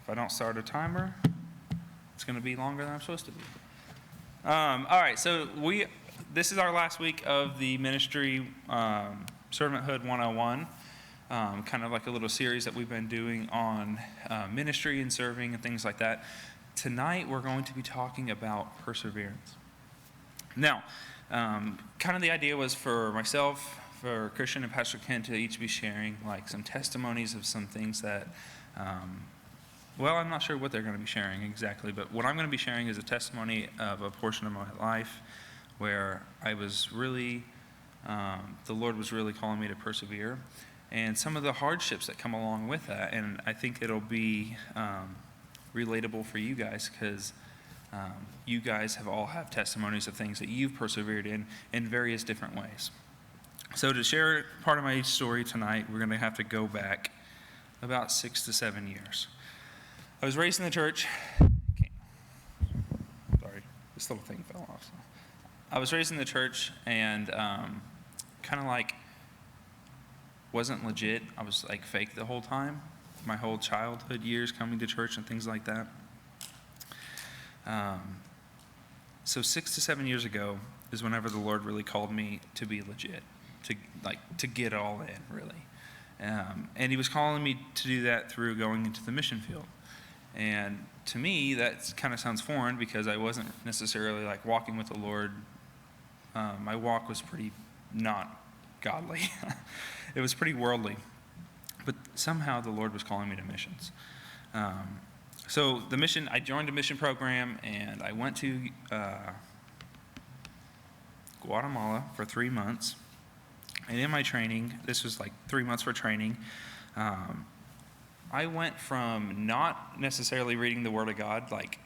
if I don't start a timer, it's going to be longer than I'm supposed to be. All right, so this is our last week of the ministry Servanthood 101, kind of like a little series that we've been doing on ministry and serving and things like that. Tonight we're going to be talking about perseverance. Now, kind of the idea was for myself, for Christian and Pastor Ken to each be sharing like some testimonies of some things that, I'm not sure what they're going to be sharing exactly, but what I'm going to be sharing is a testimony of a portion of my life where I was really, the Lord was really calling me to persevere, and some of the hardships that come along with that. And I think it'll be relatable for you guys because you guys have testimonies of things that you've persevered in various different ways. So to share part of my story tonight, we're going to have to go back about 6 to 7 years. I was raised in the church. Sorry, this little thing fell off. So. I was raised in the church and kind of like wasn't legit. I was like fake the whole time. My whole childhood years coming to church and things like that. So 6 to 7 years ago is whenever the Lord really called me to be legit. To get all in, really. And he was calling me to do that through going into the mission field. And to me, that kind of sounds foreign because I wasn't necessarily like walking with the Lord. My walk was pretty not godly. It was pretty worldly. But somehow the Lord was calling me to missions. So I joined a mission program and I went to Guatemala for 3 months. And in my training, this was like 3 months for training, I went from not necessarily reading the Word of God, like,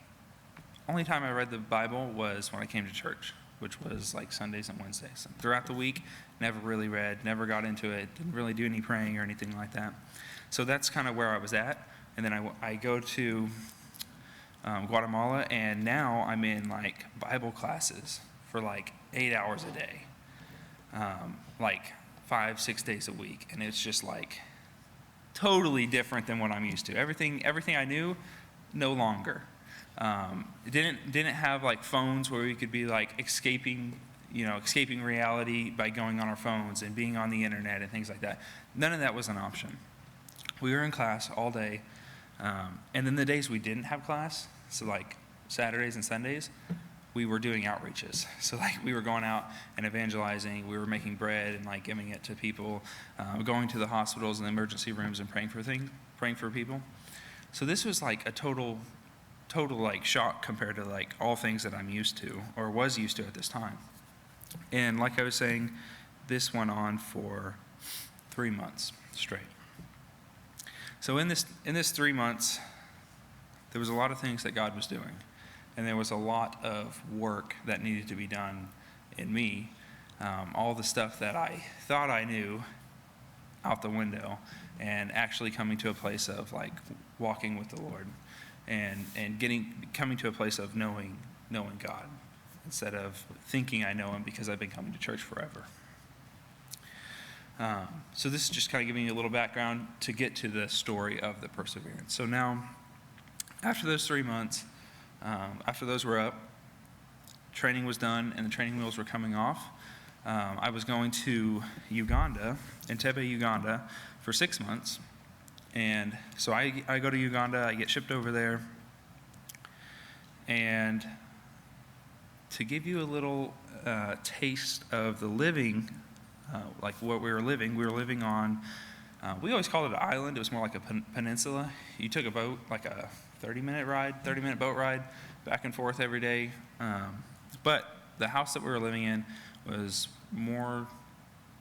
only time I read the Bible was when I came to church, which was like Sundays and Wednesdays. And throughout the week, never really read, never got into it, didn't really do any praying or anything like that. So that's kind of where I was at. And then I go to Guatemala, and now I'm in like Bible classes for like 8 hours a day. Like 5-6 days a week, and it's just like totally different than what I'm used to. Everything I knew, no longer. It didn't have like phones where we could be like escaping reality by going on our phones and being on the internet and things like that. None of that was an option. We were in class all day, and then the days we didn't have class, so like Saturdays and Sundays, we were doing outreaches. So like we were going out and evangelizing, we were making bread and like giving it to people, going to the hospitals and the emergency rooms and praying for people. So this was like a total like shock compared to like all things that I'm used to or was used to at this time. And like I was saying, this went on for 3 months straight. So in this 3 months, there was a lot of things that God was doing. And there was a lot of work that needed to be done in me. All the stuff that I thought I knew out the window, and actually coming to a place of like walking with the Lord, and coming to a place of knowing God instead of thinking I know Him because I've been coming to church forever. So this is just kind of giving you a little background to get to the story of the perseverance. So now, after those 3 months. After those were up, training was done and the training wheels were coming off. I was going to Uganda, Entebbe, Uganda, for 6 months. And so I go to Uganda, I get shipped over there. And to give you a little taste of the living, like what we were living on, we always called it an island. It was more like a peninsula. You took a boat, like a 30-minute boat ride back and forth every day. But the house that we were living in was more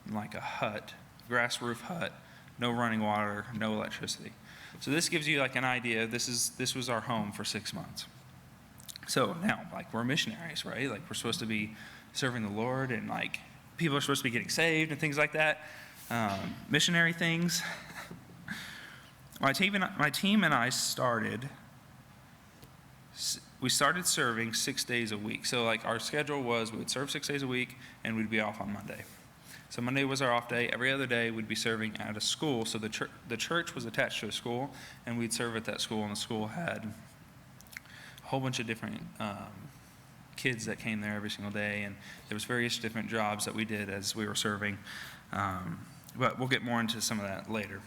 like a hut, grass roof hut, no running water, no electricity. So this gives you like an idea. This was our home for 6 months. So now, like, we're missionaries, right? Like, we're supposed to be serving the Lord, and like people are supposed to be getting saved and things like that. Missionary things. My team and I started serving 6 days a week. So like our schedule was we would serve 6 days a week and we'd be off on Monday. So Monday was our off day. Every other day we'd be serving at a school. So the church was attached to a school, and we'd serve at that school. And the school had a whole bunch of different kids that came there every single day. And there was various different jobs that we did as we were serving. But we'll get more into some of that later.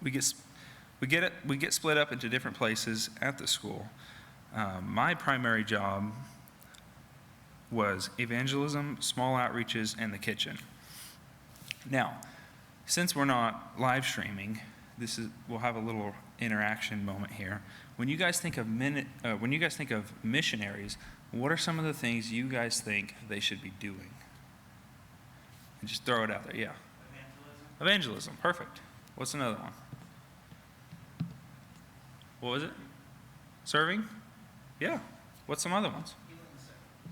We get split up into different places at the school. My primary job was evangelism, small outreaches, and the kitchen. Now, since we're not live streaming, we'll have a little interaction moment here. When you guys think of missionaries, what are some of the things you guys think they should be doing? And just throw it out there. Yeah. Evangelism. Perfect. What's another one? What was it? Serving? Yeah. What's some other ones?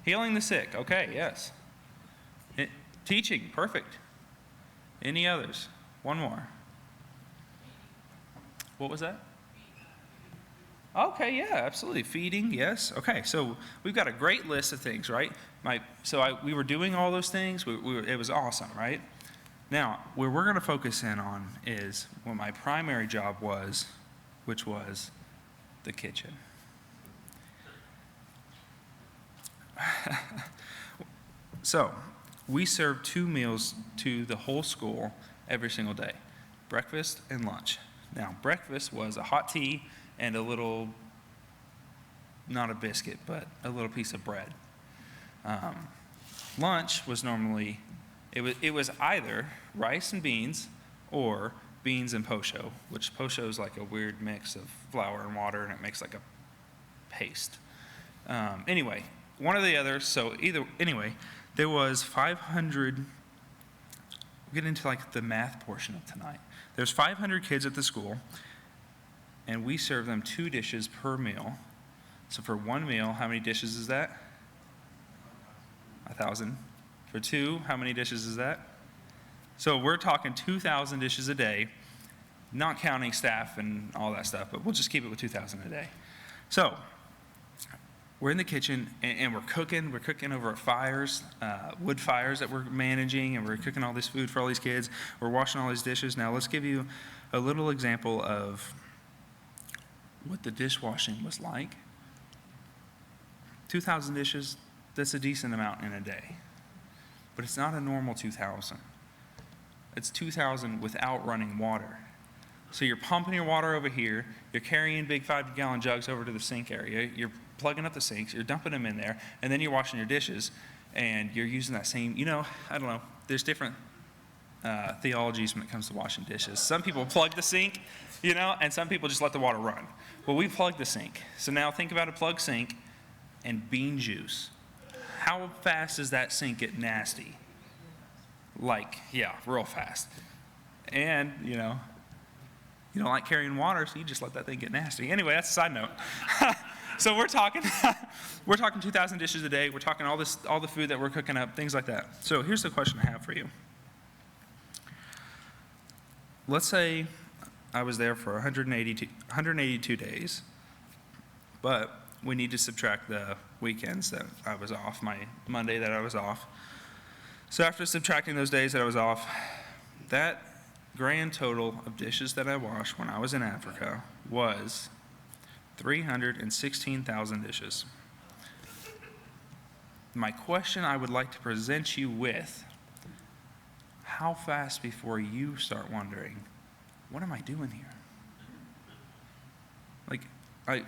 Healing the sick. Okay, yes. Teaching. Perfect. Any others? One more. What was that? Okay, yeah, absolutely. Feeding, yes. Okay, so we've got a great list of things, right? We were doing all those things. It was awesome, right? Now, where we're going to focus in on is what my primary job was, which was the kitchen. So, we served 2 meals to the whole school every single day, breakfast and lunch. Now, breakfast was a hot tea and a little, not a biscuit, but a little piece of bread. Lunch was normally, it was either rice and beans or beans and posho, which posho is like a weird mix of flour and water, and it makes like a paste. Anyway, one or the other. There was 500. We'll get into like the math portion of tonight. There's 500 kids at the school, and we serve them 2 dishes per meal. So for 1 meal, how many dishes is that? 1,000. For 2, how many dishes is that? So we're talking 2,000 dishes a day, not counting staff and all that stuff, but we'll just keep it with 2,000 a day. So we're in the kitchen, and we're cooking. We're cooking over fires, wood fires that we're managing, and we're cooking all this food for all these kids. We're washing all these dishes. Now let's give you a little example of what the dishwashing was like. 2,000 dishes, that's a decent amount in a day. But it's not a normal 2,000. It's 2,000 without running water. So you're pumping your water over here, you're carrying big 5-gallon jugs over to the sink area, you're plugging up the sinks, you're dumping them in there, and then you're washing your dishes, and you're using that same, I don't know, there's different theologies when it comes to washing dishes. Some people plug the sink, and some people just let the water run. Well, we plug the sink. So now think about a plugged sink and bean juice. How fast does that sink get nasty? Real fast. And, you don't like carrying water, so you just let that thing get nasty. Anyway, that's a side note. So we're talking 2,000 dishes a day. We're talking all the food that we're cooking up, things like that. So here's the question I have for you. Let's say I was there for 182 days, but we need to subtract the weekends that I was off, my Monday that I was off. So after subtracting those days that I was off, that grand total of dishes that I washed when I was in Africa was 316,000 dishes. My question I would like to present you with, how fast before you start wondering, what am I doing here? I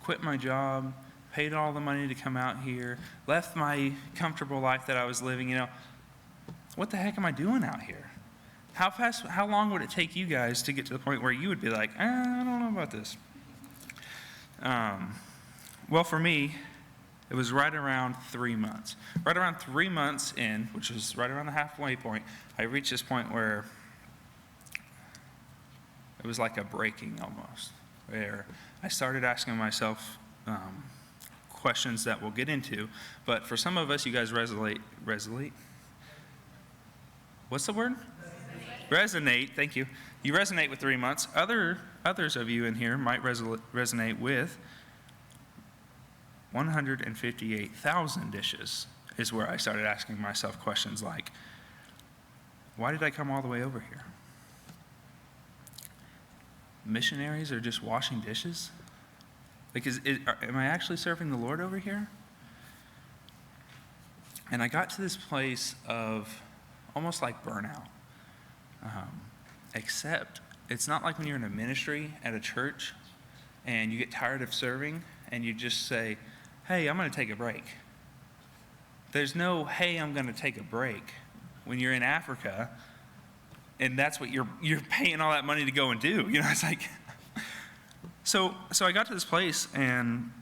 quit my job, paid all the money to come out here, left my comfortable life that I was living, what the heck am I doing out here? How long would it take you guys to get to the point where you would be like, I don't know about this? Well, for me, it was right around 3 months. Right around 3 months in, which was right around the halfway point, I reached this point where it was like a breaking almost, where I started asking myself questions that we'll get into. But for some of us, you guys resonate. What's the word? Resonate. Thank you. You resonate with 3 months. Others of you in here might resonate with 158,000 dishes is where I started asking myself questions like, why did I come all the way over here? Missionaries are just washing dishes? Like, am I actually serving the Lord over here? And I got to this place of almost like burnout. Except it's not like when you're in a ministry at a church and you get tired of serving and you just say, hey, I'm going to take a break. There's no, hey, I'm going to take a break. When you're in Africa and that's what you're paying all that money to go and do. It's like, so I got to this place and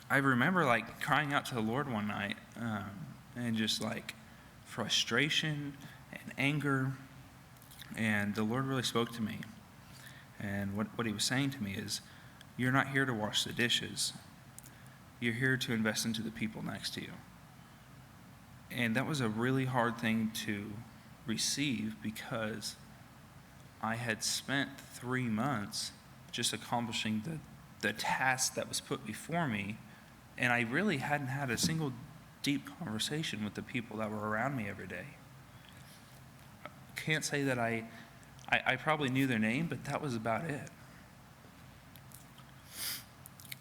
I remember like crying out to the Lord one night and just like frustration and anger. And the Lord really spoke to me. And what he was saying to me is, you're not here to wash the dishes. You're here to invest into the people next to you. And that was a really hard thing to receive because I had spent 3 months just accomplishing the task that was put before me. And I really hadn't had a single deep conversation with the people that were around me every day. Can't say that I probably knew their name, but that was about it.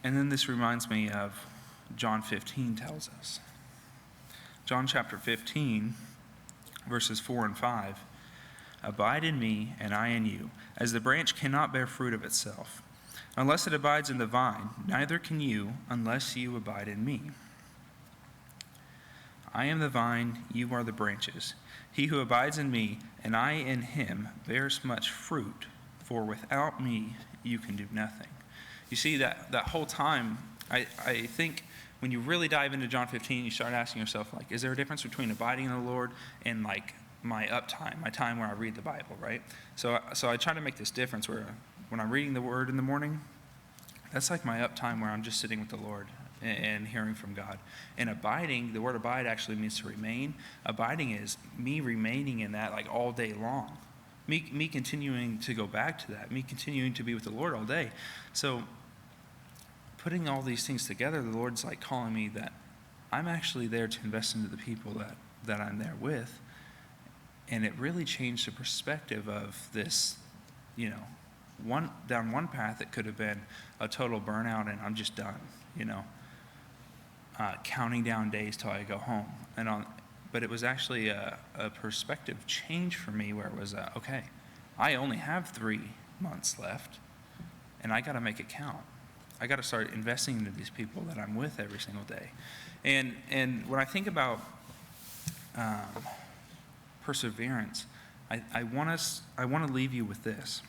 And then this reminds me of John 15 tells us. John chapter 15, verses 4 and 5. Abide in me, and I in you, as the branch cannot bear fruit of itself, unless it abides in the vine, neither can you unless you abide in me. I am the vine, you are the branches. He who abides in me, and I in him, bears much fruit, for without me you can do nothing. You see, that whole time, I think when you really dive into John 15, you start asking yourself, like, is there a difference between abiding in the Lord and, like, my uptime, my time where I read the Bible, right? So I try to make this difference where when I'm reading the Word in the morning, that's like my uptime where I'm just sitting with the Lord and hearing from God. And abiding, the word abide actually means to remain. Abiding is me remaining in that like all day long. Me continuing to go back to that. Me continuing to be with the Lord all day. So putting all these things together, the Lord's like calling me that I'm actually there to invest into the people that I'm there with. And it really changed the perspective of this, down one path it could have been a total burnout and I'm just done, counting down days till I go home. But it was actually a perspective change for me where it was, okay, I only have 3 months left, and I got to make it count. I got to start investing into these people that I'm with every single day. And when I think about perseverance, I want to leave you with this.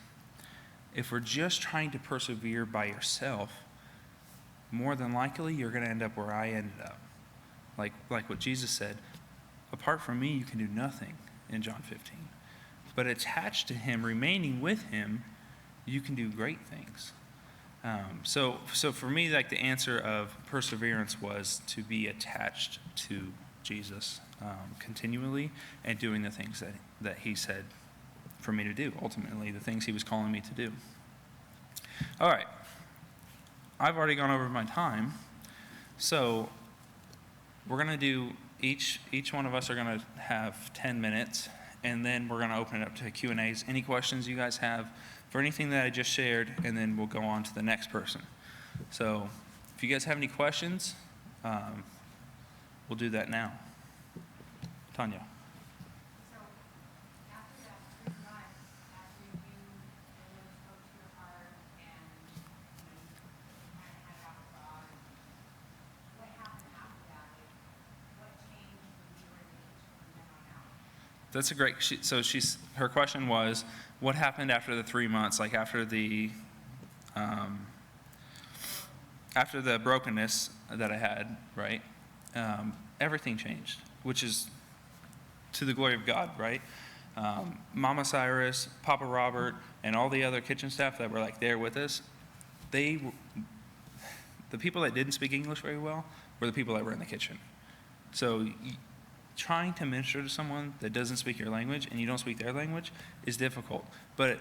If we're just trying to persevere by yourself, more than likely you're going to end up where I ended up. Like what Jesus said, apart from me you can do nothing in John 15. But attached to him, remaining with him, you can do great things. So for me, like the answer of perseverance was to be attached to Jesus continually and doing the things that he said for me to do, ultimately the things he was calling me to do. All right. I've already gone over my time, so we're going to do, each one of us are going to have 10 minutes, and then we're going to open it up to Q&As. Any questions you guys have for anything that I just shared, and then we'll go on to the next person. So if you guys have any questions, we'll do that now. Tanya. That's a great. Her question was, what happened after the 3 months? Like after the brokenness that I had, right? Everything changed, which is to the glory of God, right? Mama Cyrus, Papa Robert, and all the other kitchen staff that were like there with us, the people that didn't speak English very well were the people that were in the kitchen. So trying to minister to someone that doesn't speak your language and you don't speak their language is difficult. But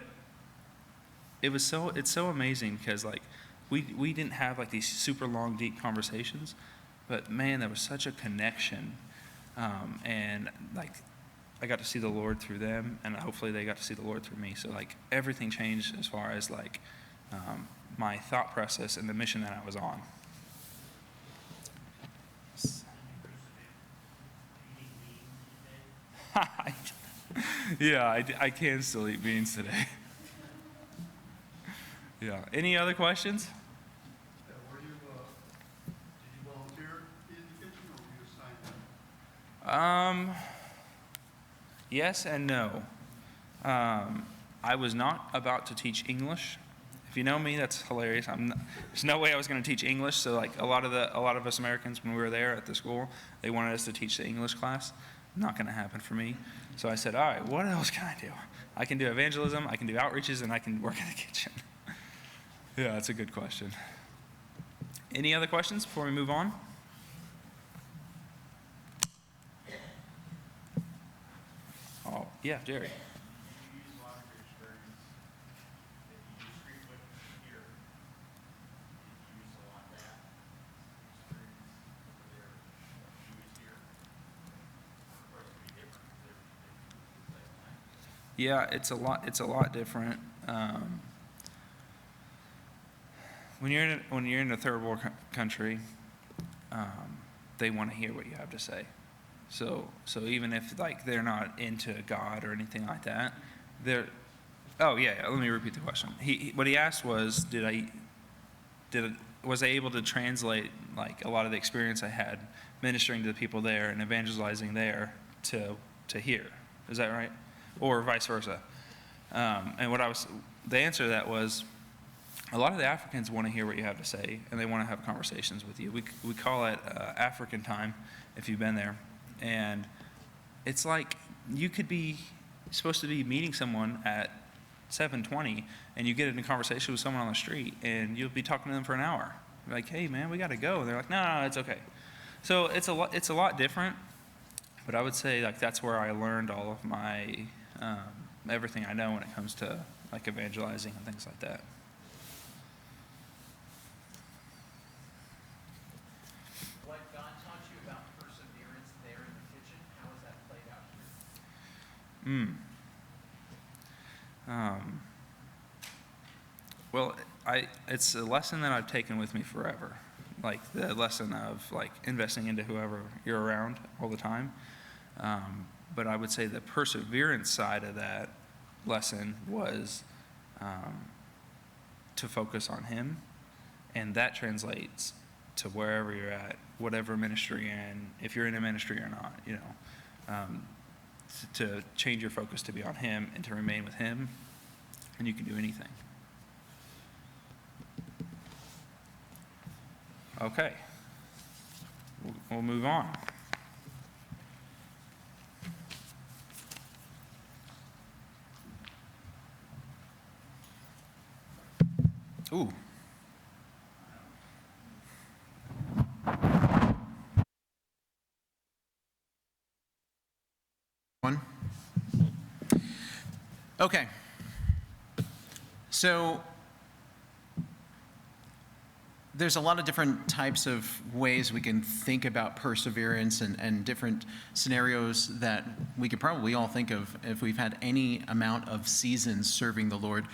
it's so amazing because like we didn't have like these super long, deep conversations, but man, there was such a connection And like, I got to see the Lord through them, and hopefully they got to see the Lord through me. So like everything changed as far as like my thought process and the mission that I was on. Yeah, I can still eat beans today. Yeah. Any other questions? Did you volunteer in the kitchen, or were you assigned that? Yes and no. I was not about to teach English. If you know me, that's hilarious. There's no way I was going to teach English. So like a lot of us Americans, when we were there at the school, they wanted us to teach the English class. Not going to happen for me. So I said, all right, what else can I do? I can do evangelism, I can do outreaches, and I can work in the kitchen. Yeah, that's a good question. Any other questions before we move on? Oh, yeah, Jerry. Yeah, it's a lot different. When you're in a third world country, they want to hear what you have to say. So even if like they're not into God or anything like that, they're. Oh yeah, let me repeat the question. What he asked was, was I able to translate like a lot of the experience I had ministering to the people there and evangelizing there to here? Is that right? Or vice versa. And the answer to that was, a lot of the Africans want to hear what you have to say, and they want to have conversations with you. We call it African time, if you've been there. And it's like you could be supposed to be meeting someone at 7:20, and you get in a conversation with someone on the street, and you'll be talking to them for an hour. You're like, hey, man, we got to go. And they're like, no, it's okay. So it's a lot different, but I would say like that's where I learned all of my everything I know when it comes to like evangelizing and things like that. What God taught you about perseverance there in the kitchen, how has that played out here? Well, it's a lesson that I've taken with me forever. Like the lesson of like investing into whoever you're around all the time. But I would say the perseverance side of that lesson was to focus on Him, and that translates to wherever you're at, whatever ministry you're in, if you're in a ministry or not, to change your focus to be on Him and to remain with Him, and you can do anything. Okay, we'll move on. Ooh. One. Okay. So there's a lot of different types of ways we can think about perseverance and different scenarios that we could probably all think of if we've had any amount of seasons serving the Lord.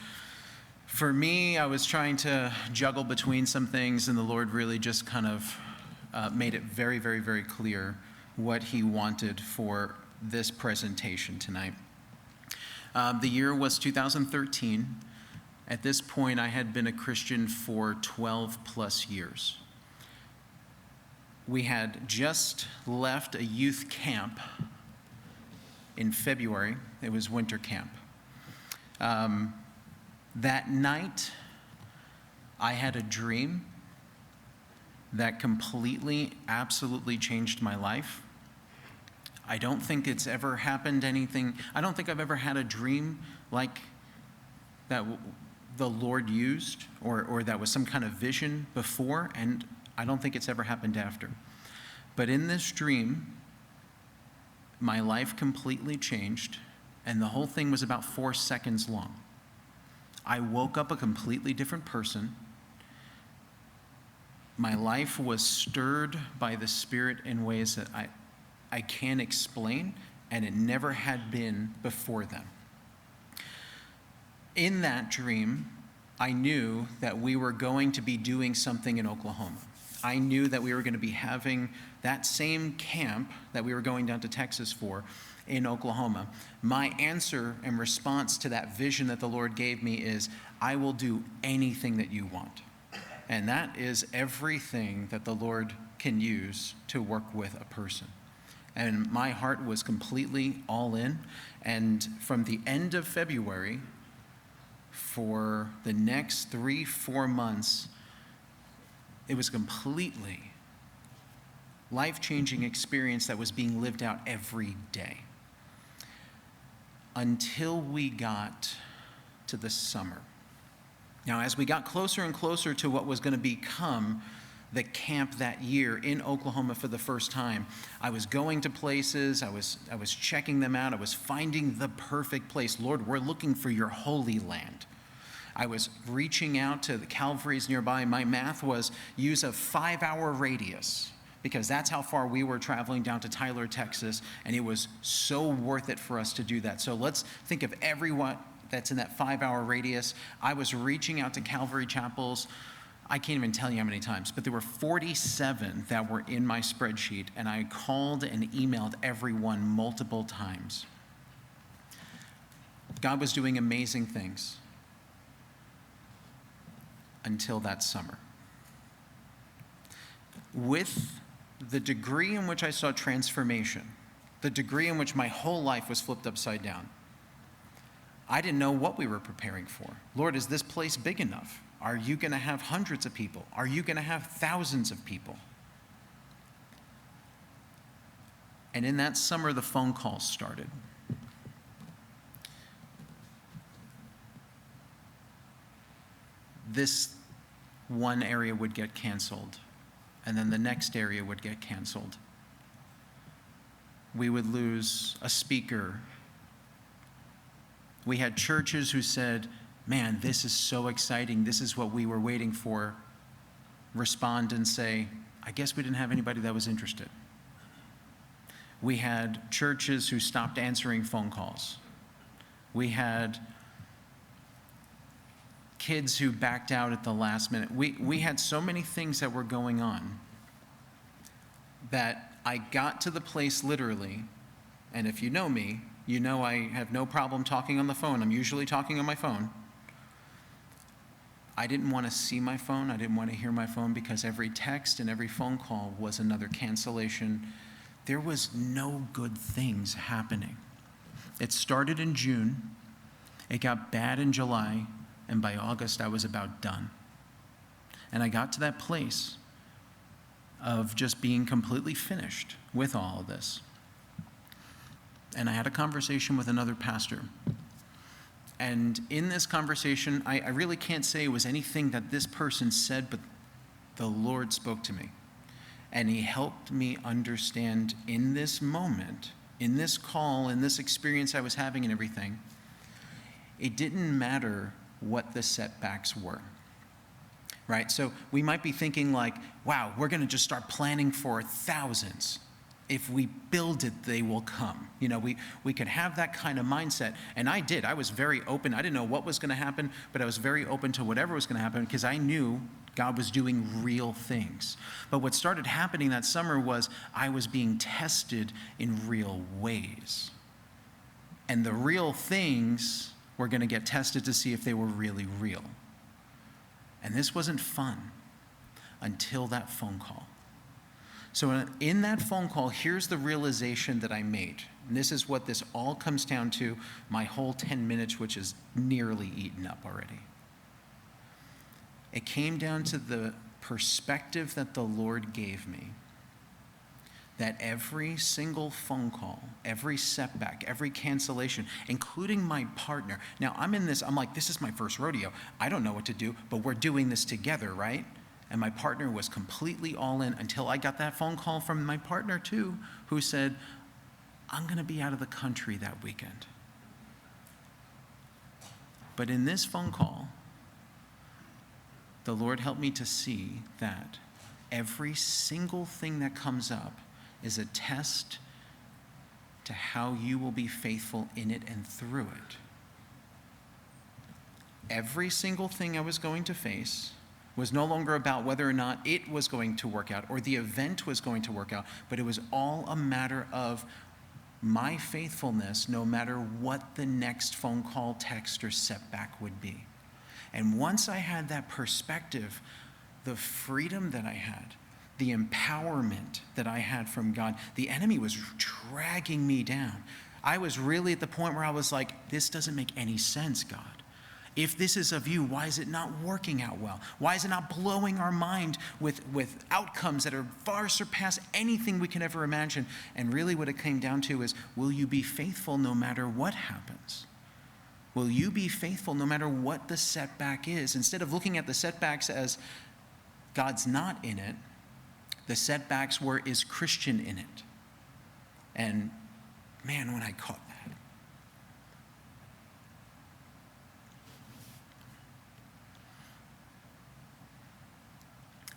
For me, I was trying to juggle between some things, and the Lord really just kind of made it very, very, very clear what He wanted for this presentation tonight. The year was 2013. At this point, I had been a Christian for 12 plus years. We had just left a youth camp in February. It was winter camp. That night, I had a dream that completely, absolutely changed my life. I don't think it's ever happened anything. I don't think I've ever had a dream like that the Lord used or that was some kind of vision before, and I don't think it's ever happened after. But in this dream, my life completely changed, and the whole thing was about 4 seconds long. I woke up a completely different person. My life was stirred by the Spirit in ways that I can't explain, and it never had been before then. In that dream, I knew that we were going to be doing something in Oklahoma. I knew that we were going to be having that same camp that we were going down to Texas for in Oklahoma. My answer and response to that vision that the Lord gave me is, I will do anything that you want. And that is everything that the Lord can use to work with a person. And my heart was completely all in. And from the end of February, for the next 3-4 months, it was a completely life-changing experience that was being lived out every day. Until we got to the summer. Now, as we got closer and closer to what was going to become the camp that year in Oklahoma for the first time, I was going to places, I was checking them out, I was finding the perfect place. Lord, we're looking for your holy land. I was reaching out to the Calvaries nearby. My math was use a 5-hour radius, because that's how far we were traveling down to Tyler, Texas, and it was so worth it for us to do that. So let's think of everyone that's in that 5-hour radius. I was reaching out to Calvary chapels. I can't even tell you how many times, but there were 47 that were in my spreadsheet, and I called and emailed everyone multiple times. God was doing amazing things until that summer. With the degree in which I saw transformation, the degree in which my whole life was flipped upside down, I didn't know what we were preparing for. Lord, is this place big enough? Are you going to have hundreds of people? Are you going to have thousands of people? And in that summer, the phone calls started. This one area would get canceled, and then the next area would get canceled. We would lose a speaker. We had churches who said, man, this is so exciting. This is what we were waiting for. Respond and say, I guess we didn't have anybody that was interested. We had churches who stopped answering phone calls. We had kids who backed out at the last minute. We had so many things that were going on that I got to the place literally, and if you know me, you know I have no problem talking on the phone. I'm usually talking on my phone. I didn't want to see my phone. I didn't want to hear my phone, because every text and every phone call was another cancellation. There was no good things happening. It started in June. It got bad in July. And by August, I was about done. And I got to that place of just being completely finished with all of this. And I had a conversation with another pastor. And in this conversation, I really can't say it was anything that this person said, but the Lord spoke to me. And he helped me understand in this moment, in this call, in this experience I was having and everything, it didn't matter what the setbacks were, right? So we might be thinking like, wow, we're going to just start planning for thousands. If we build it, they will come. You know, we could have that kind of mindset. And I did. I was very open. I didn't know what was going to happen, but I was very open to whatever was going to happen, because I knew God was doing real things. But what started happening that summer was I was being tested in real ways. And the real things were going to get tested to see if they were really real. And this wasn't fun until that phone call. So in that phone call, here's the realization that I made. And this is what this all comes down to, my whole 10 minutes, which is nearly eaten up already. It came down to the perspective that the Lord gave me, that every single phone call, every setback, every cancellation, including my partner. Now, I'm like, this is my first rodeo. I don't know what to do, but we're doing this together, right? And my partner was completely all in until I got that phone call from my partner too, who said, I'm going to be out of the country that weekend. But in this phone call, the Lord helped me to see that every single thing that comes up is a test to how you will be faithful in it and through it. Every single thing I was going to face was no longer about whether or not it was going to work out or the event was going to work out, but it was all a matter of my faithfulness no matter what the next phone call, text, or setback would be. And once I had that perspective, the freedom that I had, the empowerment that I had from God, the enemy was dragging me down. I was really at the point where I was like, this doesn't make any sense, God. If this is of you, why is it not working out well? Why is it not blowing our mind with outcomes that are far surpass anything we can ever imagine? And really what it came down to is, will you be faithful no matter what happens? Will you be faithful no matter what the setback is? Instead of looking at the setbacks as God's not in it, the setbacks were, is Christian in it? And man, when I caught that,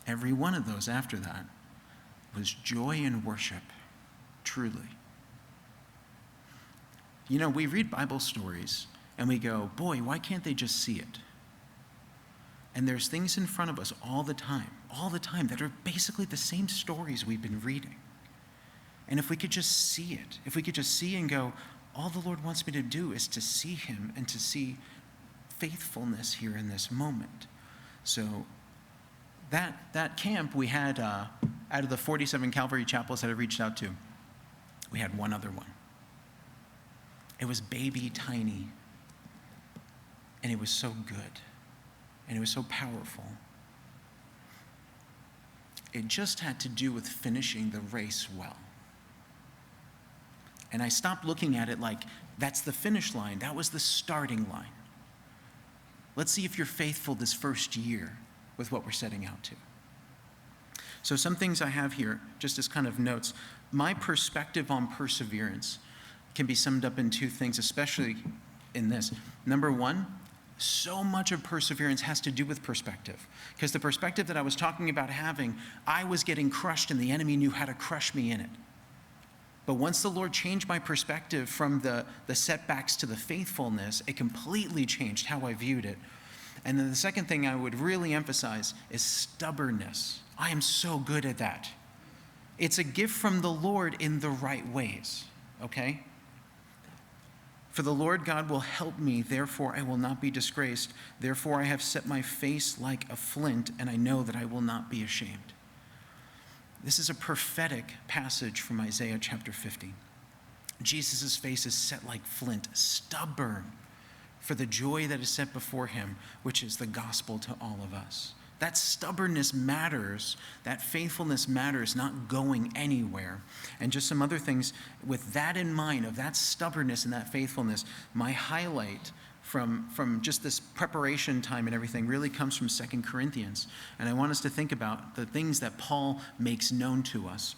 every one of those after that was joy and worship, truly. You know, we read Bible stories and we go, boy, why can't they just see it? And there's things in front of us all the time, that are basically the same stories we've been reading. And if we could just see it, if we could just see and go, all the Lord wants me to do is to see him and to see faithfulness here in this moment. So that camp we had, out of the 47 Calvary chapels that I reached out to, we had one other one. It was baby tiny, and it was so good, and it was so powerful. It just had to do with finishing the race well. And I stopped looking at it like, that's the finish line. That was the starting line. Let's see if you're faithful this first year with what we're setting out to. So some things I have here, just as kind of notes. My perspective on perseverance can be summed up in two things, especially in this. Number one, so much of perseverance has to do with perspective. Because the perspective that I was talking about having, I was getting crushed and the enemy knew how to crush me in it. But once the Lord changed my perspective from the setbacks to the faithfulness, it completely changed how I viewed it. And then the second thing I would really emphasize is stubbornness. I am so good at that. It's a gift from the Lord in the right ways, okay? For the Lord God will help me, therefore I will not be disgraced. Therefore I have set my face like a flint, and I know that I will not be ashamed. This is a prophetic passage from Isaiah chapter 50. Jesus' face is set like flint, stubborn, for the joy that is set before him, which is the gospel to all of us. That stubbornness matters. That faithfulness matters, not going anywhere. And just some other things with that in mind, of that stubbornness and that faithfulness, my highlight from just this preparation time and everything really comes from 2 Corinthians. And I want us to think about the things that Paul makes known to us.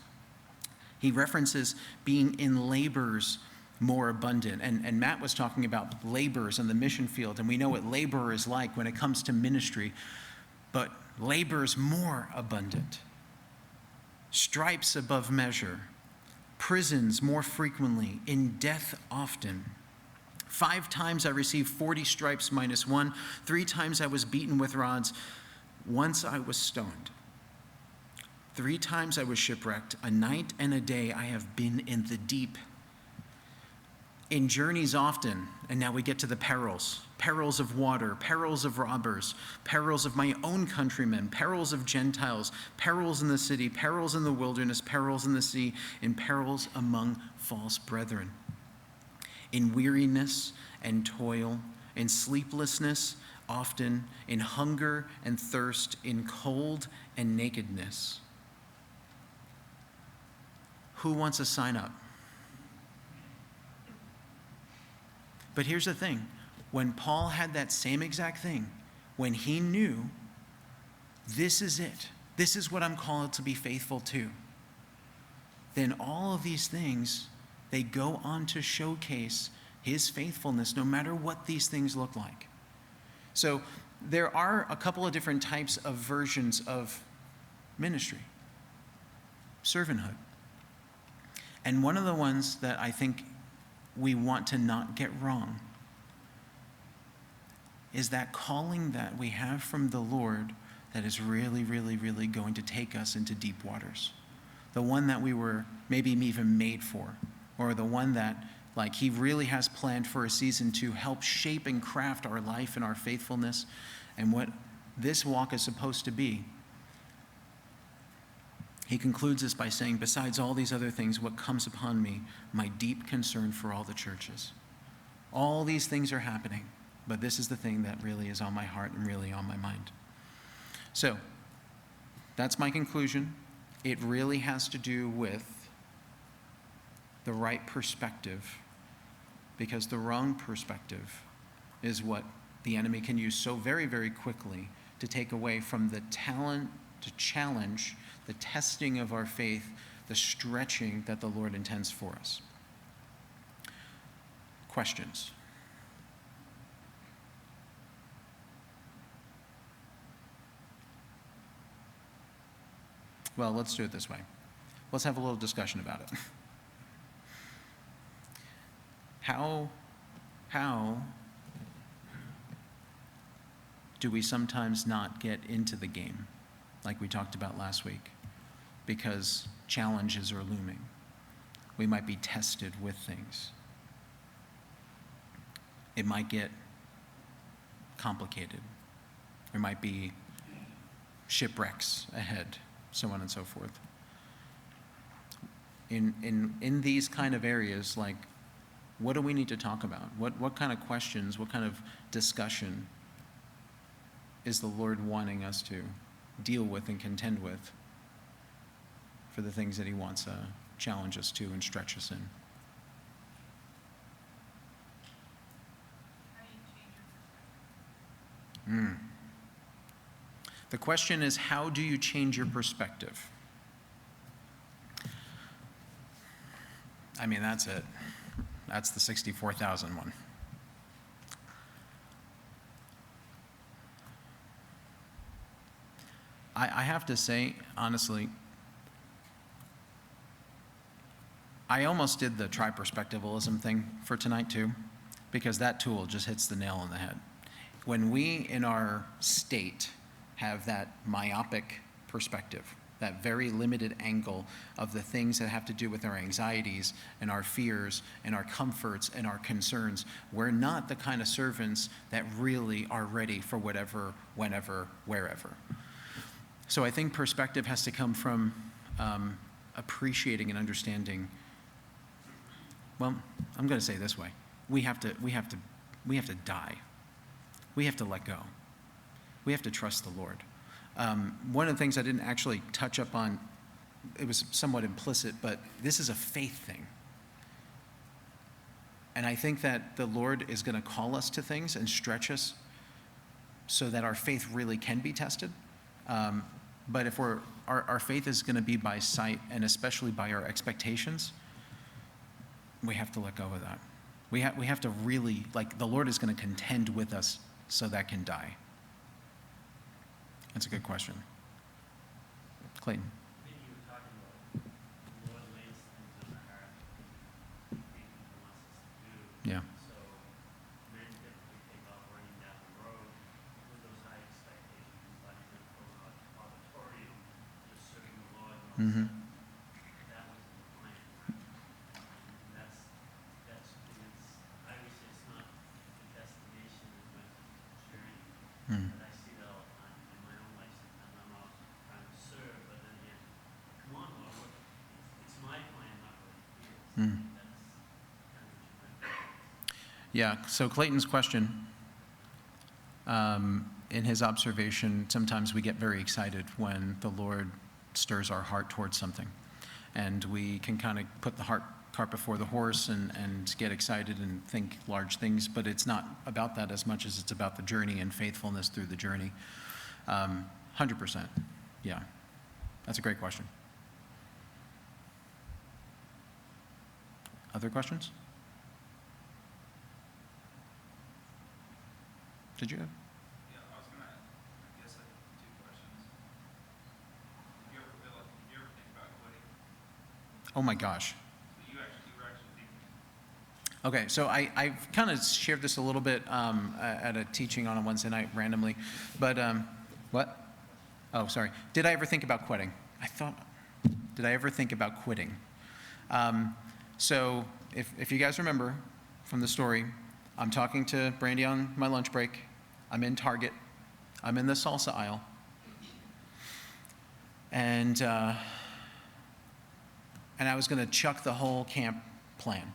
He references being in labors more abundant. And Matt was talking about laborers in the mission field, and we know what labor is like when it comes to ministry, but labors more abundant. Stripes above measure, prisons more frequently, in death often. 5 times I received 40 stripes minus 1. 3 times I was beaten with rods. Once I was stoned. 3 times I was shipwrecked. A night and a day I have been in the deep. In journeys often, and now we get to the perils. Perils of water, perils of robbers, perils of my own countrymen, perils of Gentiles, perils in the city, perils in the wilderness, perils in the sea, and perils among false brethren. In weariness and toil, in sleeplessness often, in hunger and thirst, in cold and nakedness. Who wants to sign up? But here's the thing. When Paul had that same exact thing, when he knew, this is it, this is what I'm called to be faithful to, then all of these things, they go on to showcase his faithfulness no matter what these things look like. So there are a couple of different types of versions of ministry. Servanthood. And one of the ones that I think we want to not get wrong is that calling that we have from the Lord that is really, really, really going to take us into deep waters. The one that we were maybe even made for, or the one that, like, he really has planned for a season to help shape and craft our life and our faithfulness and what this walk is supposed to be. He concludes this by saying, besides all these other things, what comes upon me, my deep concern for all the churches. All these things are happening, but this is the thing that really is on my heart and really on my mind. So, that's my conclusion. It really has to do with the right perspective, because the wrong perspective is what the enemy can use so very, very quickly to take away from the talent to challenge the testing of our faith, the stretching that the Lord intends for us. Questions? Well, let's do it this way. Let's have a little discussion about it. How do we sometimes not get into the game, like we talked about last week, because challenges are looming? We might be tested with things. It might get complicated. There might be shipwrecks ahead, so on and so forth. In these kind of areas, like, what do we need to talk about? What kind of questions, what kind of discussion is the Lord wanting us to deal with and contend with for the things that he wants to challenge us to and stretch us in? The question is, how do you change your perspective? I mean, that's it. That's the 64,000 one. I have to say, honestly, I almost did the tri-perspectivalism thing for tonight too, because that tool just hits the nail on the head. When we, in our state, have that myopic perspective, that very limited angle of the things that have to do with our anxieties and our fears and our comforts and our concerns, we're not the kind of servants that really are ready for whatever, whenever, wherever. So I think perspective has to come from appreciating and understanding. Well, I'm going to say it this way: we have to die. We have to let go. We have to trust the Lord. One of the things I didn't actually touch up on, it was somewhat implicit, but this is a faith thing. And I think that the Lord is going to call us to things and stretch us so that our faith really can be tested. But if our faith is going to be by sight, and especially by our expectations, we have to let go of that. We have to really, like, the Lord is going to contend with us so that can die. That's a good question. Clayton. I think you were talking about the Lord lays things on the heart that he wants us to do. Yeah. So men typically take off running down the road with those high expectations, like they're from an auditorium, just serving the Lord and all Mm-hmm. that. That wasn't the plan. And that's I would say it's not the destination as much as the journey. Mm. But I see that all the time in my own life. Sometimes I'm out trying to serve, but then again, come on, Lord, it's my plan, not what it feels. Mm. That's kind of what you meant. Yeah, so Clayton's question, in his observation, sometimes we get very excited when the Lord stirs our heart towards something. And we can kind of put the cart before the horse and get excited and think large things, but it's not about that as much as it's about the journey and faithfulness through the journey. 100%. Yeah, that's a great question. Other questions? Did you have? Yeah, I was gonna, I guess I have two questions. Did you ever think about quitting? Oh my gosh. Okay, so I've kind of shared this a little bit at a teaching on a Wednesday night randomly, but what? Oh, sorry. Did I ever think about quitting? Did I ever think about quitting? So if you guys remember from the story, I'm talking to Brandy on my lunch break. I'm in Target. I'm in the salsa aisle. And I was going to chuck the whole camp plan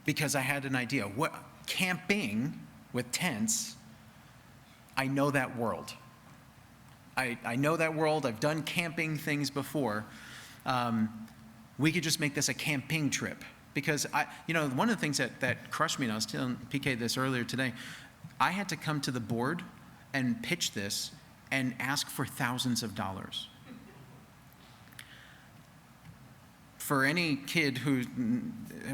because I had an idea. What camping with tents, I know that world. I know that world. I've done camping things before. We could just make this a camping trip because one of the things that crushed me, and I was telling PK this earlier today, I had to come to the board and pitch this and ask for thousands of dollars. For any kid who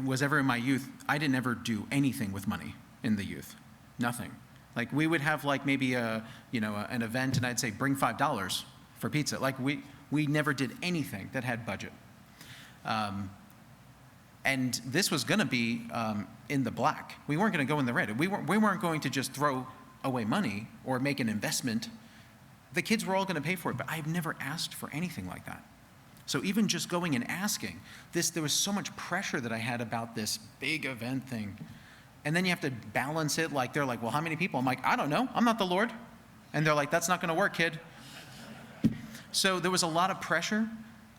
was ever in my youth, I didn't ever do anything with money in the youth. Nothing. Like we would have like maybe an event and I'd say bring $5 for pizza. Like we never did anything that had budget. And this was going to be in the black. We weren't going to go in the red. We weren't going to just throw away money or make an investment. The kids were all going to pay for it, but I've never asked for anything like that. So even just going and asking, there was so much pressure that I had about this big event thing. And then you have to balance it. Like they're like, well, how many people? I'm like, I don't know. I'm not the Lord. And they're like, that's not going to work, kid. So there was a lot of pressure.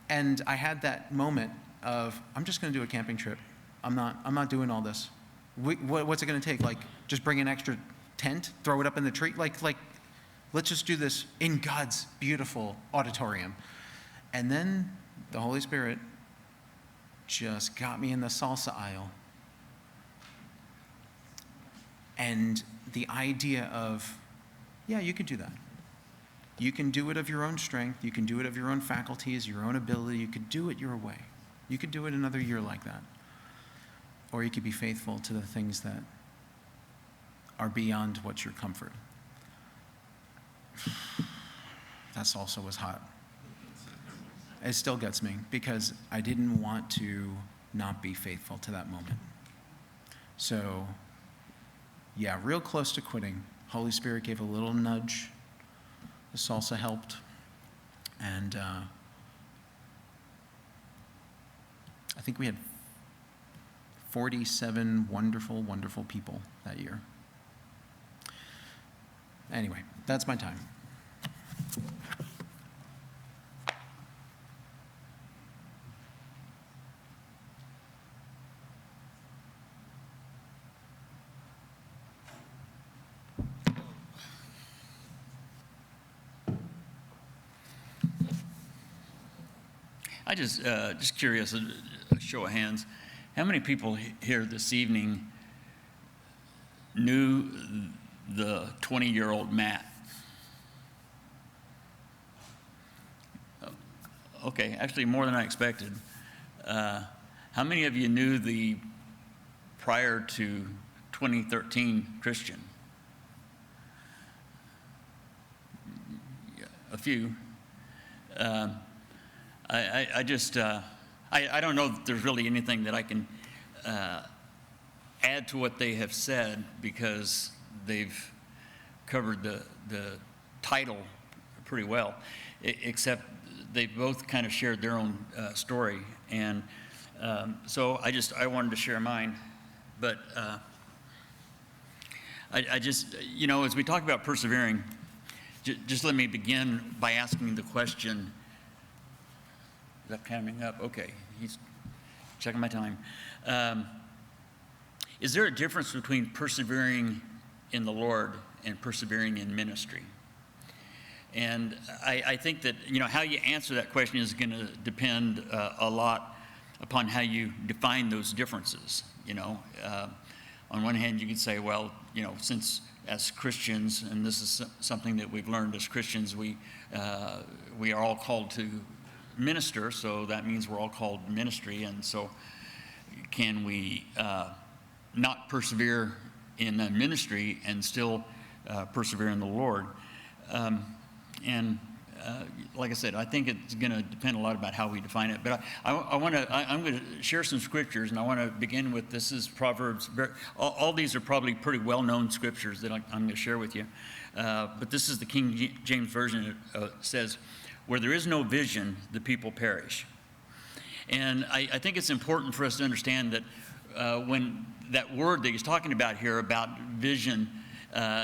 And I had that moment of, I'm just going to do a camping trip. I'm not doing all this. What's it going to take? Like, just bring an extra tent, throw it up in the tree? Like, let's just do this in God's beautiful auditorium. And then the Holy Spirit just got me in the salsa aisle. And the idea of, yeah, you can do that. You can do it of your own strength. You can do it of your own faculties, your own ability. You could do it your way. You could do it another year like that. Or you could be faithful to the things that are beyond what's your comfort. That salsa was hot. It still gets me because I didn't want to not be faithful to that moment. So, yeah, real close to quitting. Holy Spirit gave a little nudge. The salsa helped. And I think we had 47 wonderful, wonderful people that year. Anyway, that's my time. I just curious, a show of hands, how many people here this evening knew the 20-year-old Matt? Okay, actually more than I expected. How many of you knew the prior to 2013 Christian? A few. I don't know that there's really anything that I can add to what they have said because they've covered the title pretty well, except they both kind of shared their own story. And so I wanted to share mine. But I just, as we talk about persevering, just let me begin by asking the question. Is that coming up? Okay, he's checking my time. Is there a difference between persevering in the Lord and persevering in ministry? And I think that, how you answer that question is going to depend a lot upon how you define those differences. On one hand, you could say, well, since as Christians, and this is something that we've learned as Christians, we are all called to minister, so that means we're all called ministry, and so can we not persevere in the ministry and still persevere in the Lord? And like I said, I think it's going to depend a lot about how we define it. But I'm going to share some scriptures, and I want to begin with, this is Proverbs. All these are probably pretty well-known scriptures that I'm going to share with you. But this is the King James Version. It says, "Where there is no vision, the people perish." And I think it's important for us to understand that when that word that he's talking about here about vision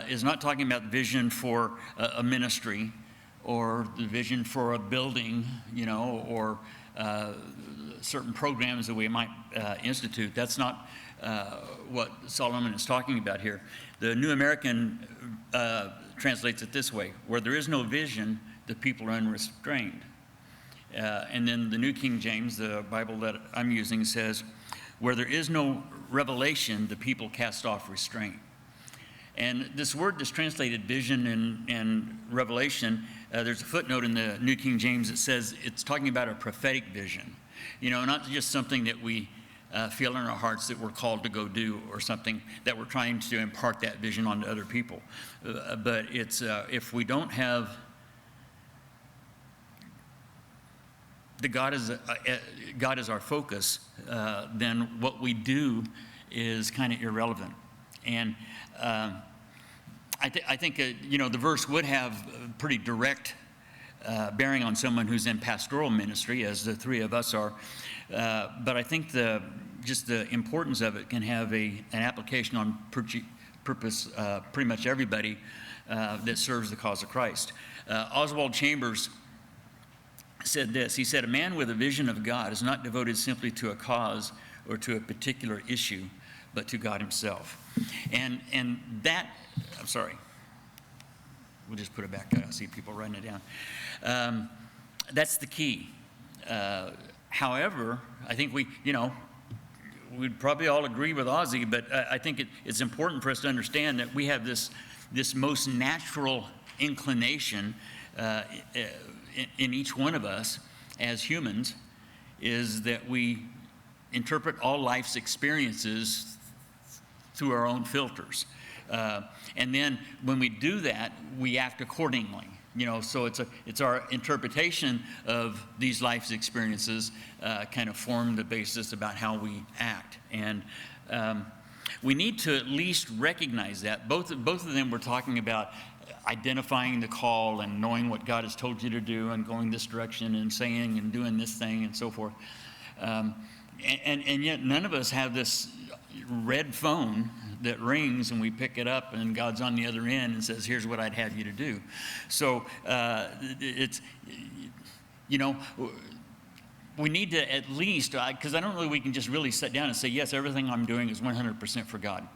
is not talking about vision for a ministry or the vision for a building, or certain programs that we might institute. That's not what Solomon is talking about here. The New American translates it this way: "Where there is no vision, the people are unrestrained." And then the New King James, the Bible that I'm using, says, "Where there is no revelation, the people cast off restraint." And this word that's translated vision and revelation, there's a footnote in the New King James that says it's talking about a prophetic vision. Not just something that we feel in our hearts that we're called to go do, or something that we're trying to impart that vision onto other people. But it's if we don't have God is our focus, then what we do is kind of irrelevant. And I think the verse would have a pretty direct bearing on someone who's in pastoral ministry, as the three of us are. But I think just the importance of it can have an application on purpose pretty much everybody that serves the cause of Christ. Oswald Chambers said this. He said, "A man with a vision of God is not devoted simply to a cause or to a particular issue, but to God himself." And that, I'm sorry, we'll just put it back. I see people writing it down. That's the key. However, I think we'd probably all agree with Ozzy, but I think it's important for us to understand that we have this most natural inclination in each one of us as humans, is that we interpret all life's experiences through our own filters. And then when we do that, we act accordingly. So it's our interpretation of these life's experiences kind of form the basis about how we act. And we need to at least recognize that. Both of them were talking about identifying the call and knowing what God has told you to do and going this direction and saying and doing this thing and so forth. And yet none of us have this red phone that rings and we pick it up and God's on the other end and says, "Here's what I'd have you to do." So we need to at least, because I don't know that we can just really sit down and say, yes, everything I'm doing is 100% for God.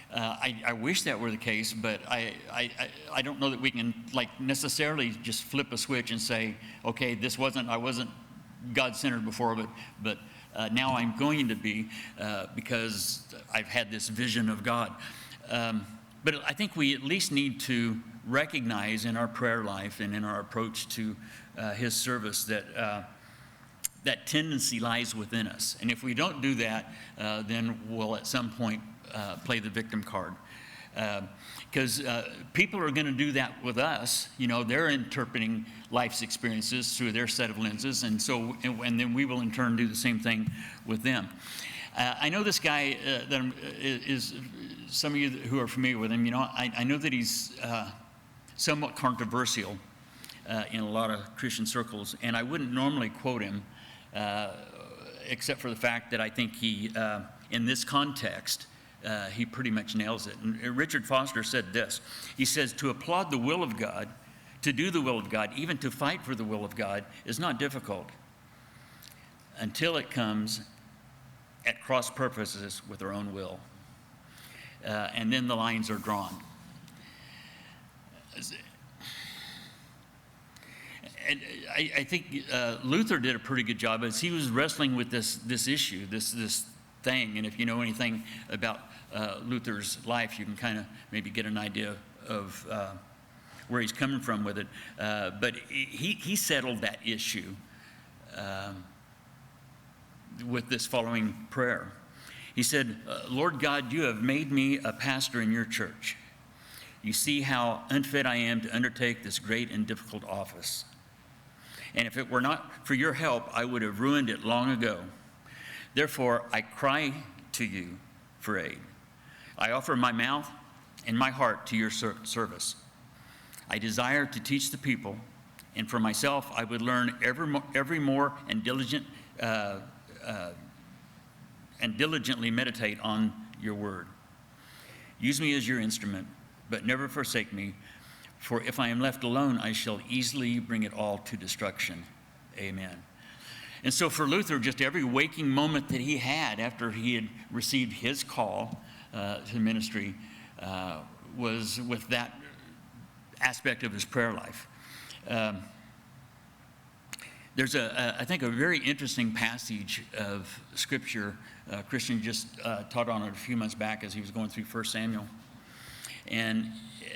I wish that were the case, but I don't know that we can necessarily just flip a switch and say, okay, I wasn't God-centered before, but now I'm going to be because I've had this vision of God. But I think we at least need to recognize in our prayer life and in our approach to his service that tendency lies within us. And if we don't do that, then we'll at some point play the victim card. Because people are going to do that with us. They're interpreting life's experiences through their set of lenses, and then we will in turn do the same thing with them. I know this guy that is some of you who are familiar with him. I know that he's somewhat controversial in a lot of Christian circles, and I wouldn't normally quote him except for the fact that I think he, in this context, he pretty much nails it. And Richard Foster said this. He says, "To applaud the will of God, to do the will of God, even to fight for the will of God, is not difficult until it comes at cross purposes with our own will." And then the lines are drawn. And I think Luther did a pretty good job as he was wrestling with this issue, this thing. And if you know anything about Luther's life, you can kind of maybe get an idea of where he's coming from with it. But he settled that issue with this following prayer. He said, "Lord God, you have made me a pastor in your church. You see how unfit I am to undertake this great and difficult office. and if it were not for your help, I would have ruined it long ago. Therefore, I cry to you for aid. I offer my mouth and my heart to your service. I desire to teach the people, and for myself, I would learn every more and diligently meditate on your word. Use me as your instrument, but never forsake me, for if I am left alone, I shall easily bring it all to destruction. Amen. And so for Luther, just every waking moment that he had after he had received his call to ministry was with that aspect of his prayer life. There's, I think, a very interesting passage of Scripture. Christian just taught on it a few months back as he was going through 1 Samuel. And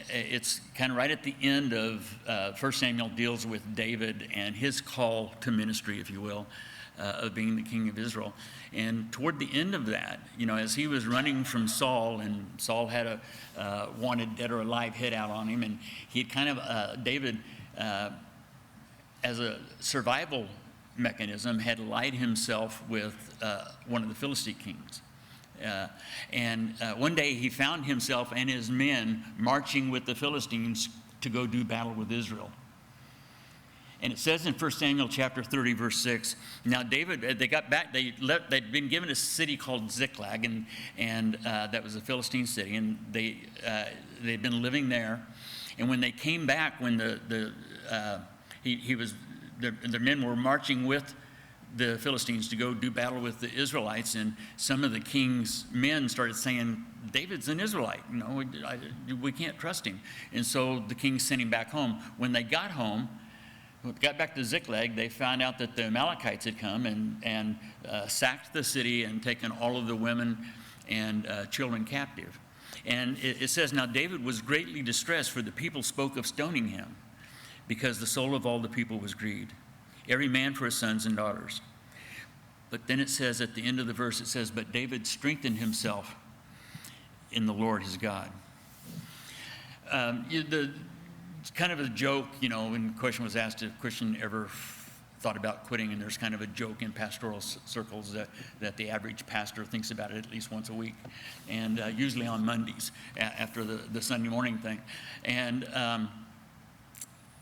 it's kind of right at the end of 1 Samuel deals with David and his call to ministry, if you will, of being the king of Israel. And toward the end of that, you know, as he was running from Saul, and Saul had a wanted dead or alive hit out on him, and he had kind of, David, as a survival mechanism, had allied himself with one of the Philistine kings. And one day he found himself and his men marching with the Philistines to go do battle with Israel. And it says in 1 Samuel chapter 30, verse 6, now David, they got back, they'd been given a city called Ziklag, and that was a Philistine city, and they'd been living there. And when they came back, when the men were marching with the Philistines to go do battle with the Israelites, and some of the king's men started saying, David's an Israelite, you know, we can't trust him. And so the king sent him back home. When they got home, got back to Ziklag, they found out that the Amalekites had come and sacked the city and taken all of the women and children captive. And it says, now David was greatly distressed, for the people spoke of stoning him, because the soul of all the people was grieved, every man for his sons and daughters. But then it says at the end of the verse, it says, but David strengthened himself in the Lord his God. It's kind of a joke, you know, when the question was asked if Christian ever thought about quitting, and there's kind of a joke in pastoral circles that the average pastor thinks about it at least once a week, and usually on Mondays after the Sunday morning thing. And,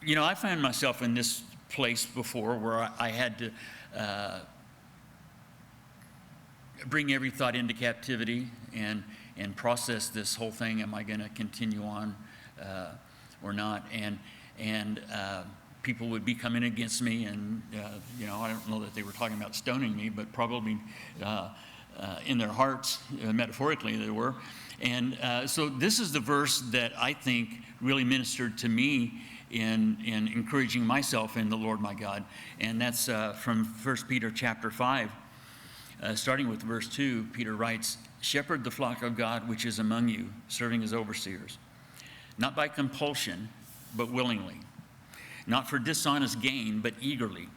you know, I found myself in this place before where I had to bring every thought into captivity and process this whole thing. Am I going to continue on or not? And people would be coming against me, and you know, I don't know that they were talking about stoning me, but probably in their hearts, metaphorically, they were. And so this is the verse that I think really ministered to me in encouraging myself in the Lord my God. And that's from 1 Peter chapter 5. Starting with verse 2, Peter writes, shepherd the flock of God which is among you, serving as overseers, not by compulsion, but willingly, not for dishonest gain, but eagerly,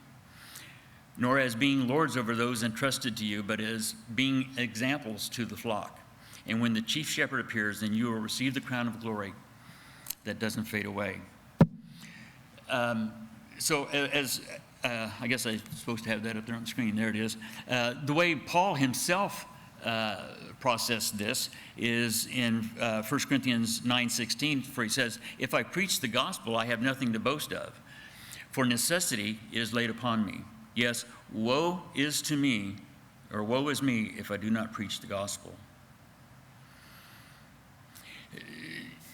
nor as being lords over those entrusted to you, but as being examples to the flock. And when the chief shepherd appears, then you will receive the crown of glory that doesn't fade away. So as I guess I'm supposed to have that up there on the screen. There it is. The way Paul himself processed this is in 1 Corinthians 9:16, where he says, if I preach the gospel, I have nothing to boast of, for necessity is laid upon me. Yes, woe is to me, or woe is me, if I do not preach the gospel.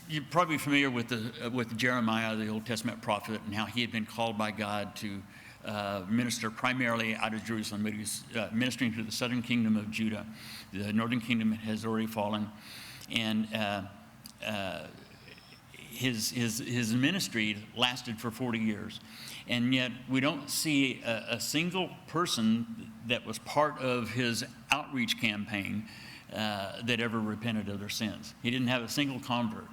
You're probably familiar with Jeremiah, the Old Testament prophet, and how he had been called by God to minister primarily out of Jerusalem, but he was ministering to the southern kingdom of Judah. The northern kingdom has already fallen, and his ministry lasted for 40 years. And yet we don't see a single person that was part of his outreach campaign that ever repented of their sins. He didn't have a single convert.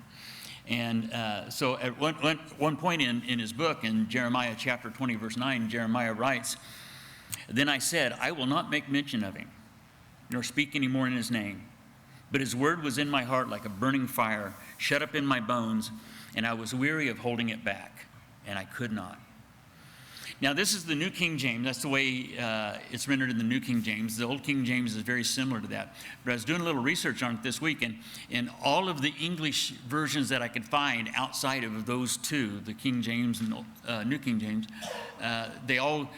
And so at one point in his book, in Jeremiah chapter 20, verse 9, Jeremiah writes, then I said, I will not make mention of him, nor speak any more in his name. But his word was in my heart like a burning fire, shut up in my bones, and I was weary of holding it back, and I could not. Now, this is the New King James. That's the way it's rendered in the New King James. The Old King James is very similar to that. But I was doing a little research on it this week, and in all of the English versions that I could find outside of those two, the King James and New King James, they all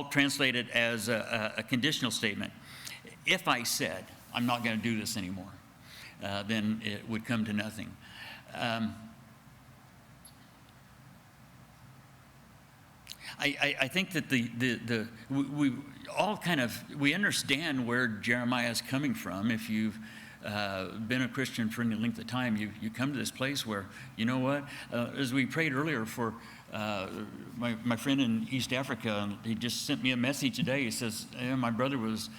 translate it as a conditional statement. If I said, I'm not going to do this anymore, then it would come to nothing. I think that we all kind of, we understand where Jeremiah is coming from. If you've been a Christian for any length of time, you come to this place where, you know what, as we prayed earlier for my friend in East Africa, he just sent me a message today. He says, my brother was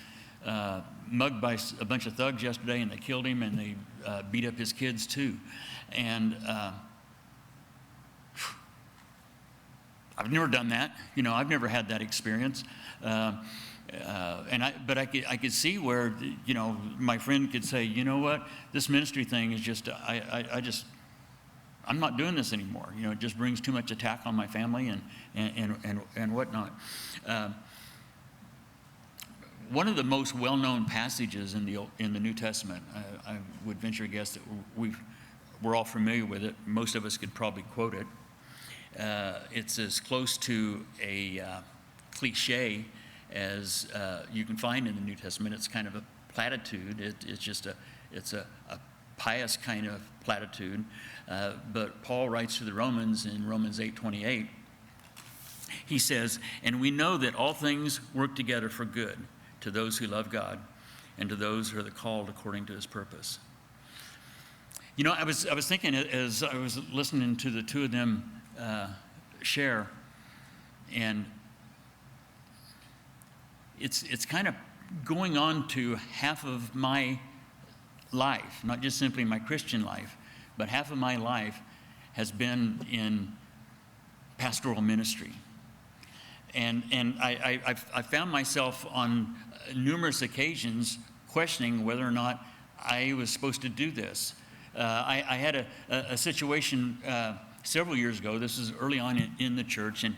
mugged by a bunch of thugs yesterday, and they killed him, and they beat up his kids too. And I've never done that. You know, I've never had that experience. But I could see where, you know, my friend could say, you know what, this ministry thing is just, I'm not doing this anymore. You know, it just brings too much attack on my family and whatnot. One of the most well-known passages in the New Testament, I would venture to guess that we're all familiar with it. Most of us could probably quote it. It's as close to a cliche as you can find in the New Testament. It's kind of a platitude. It's a pious kind of platitude. But Paul writes to the Romans in Romans 8:28. He says, "And we know that all things work together for good to those who love God and to those who are called according to his purpose." You know, I was thinking as I was listening to the two of them share, and it's kind of going on to half of my life, not just simply my Christian life, but half of my life has been in pastoral ministry. And I found myself on numerous occasions questioning whether or not I was supposed to do this. I had a situation several years ago. This is early on in the church, and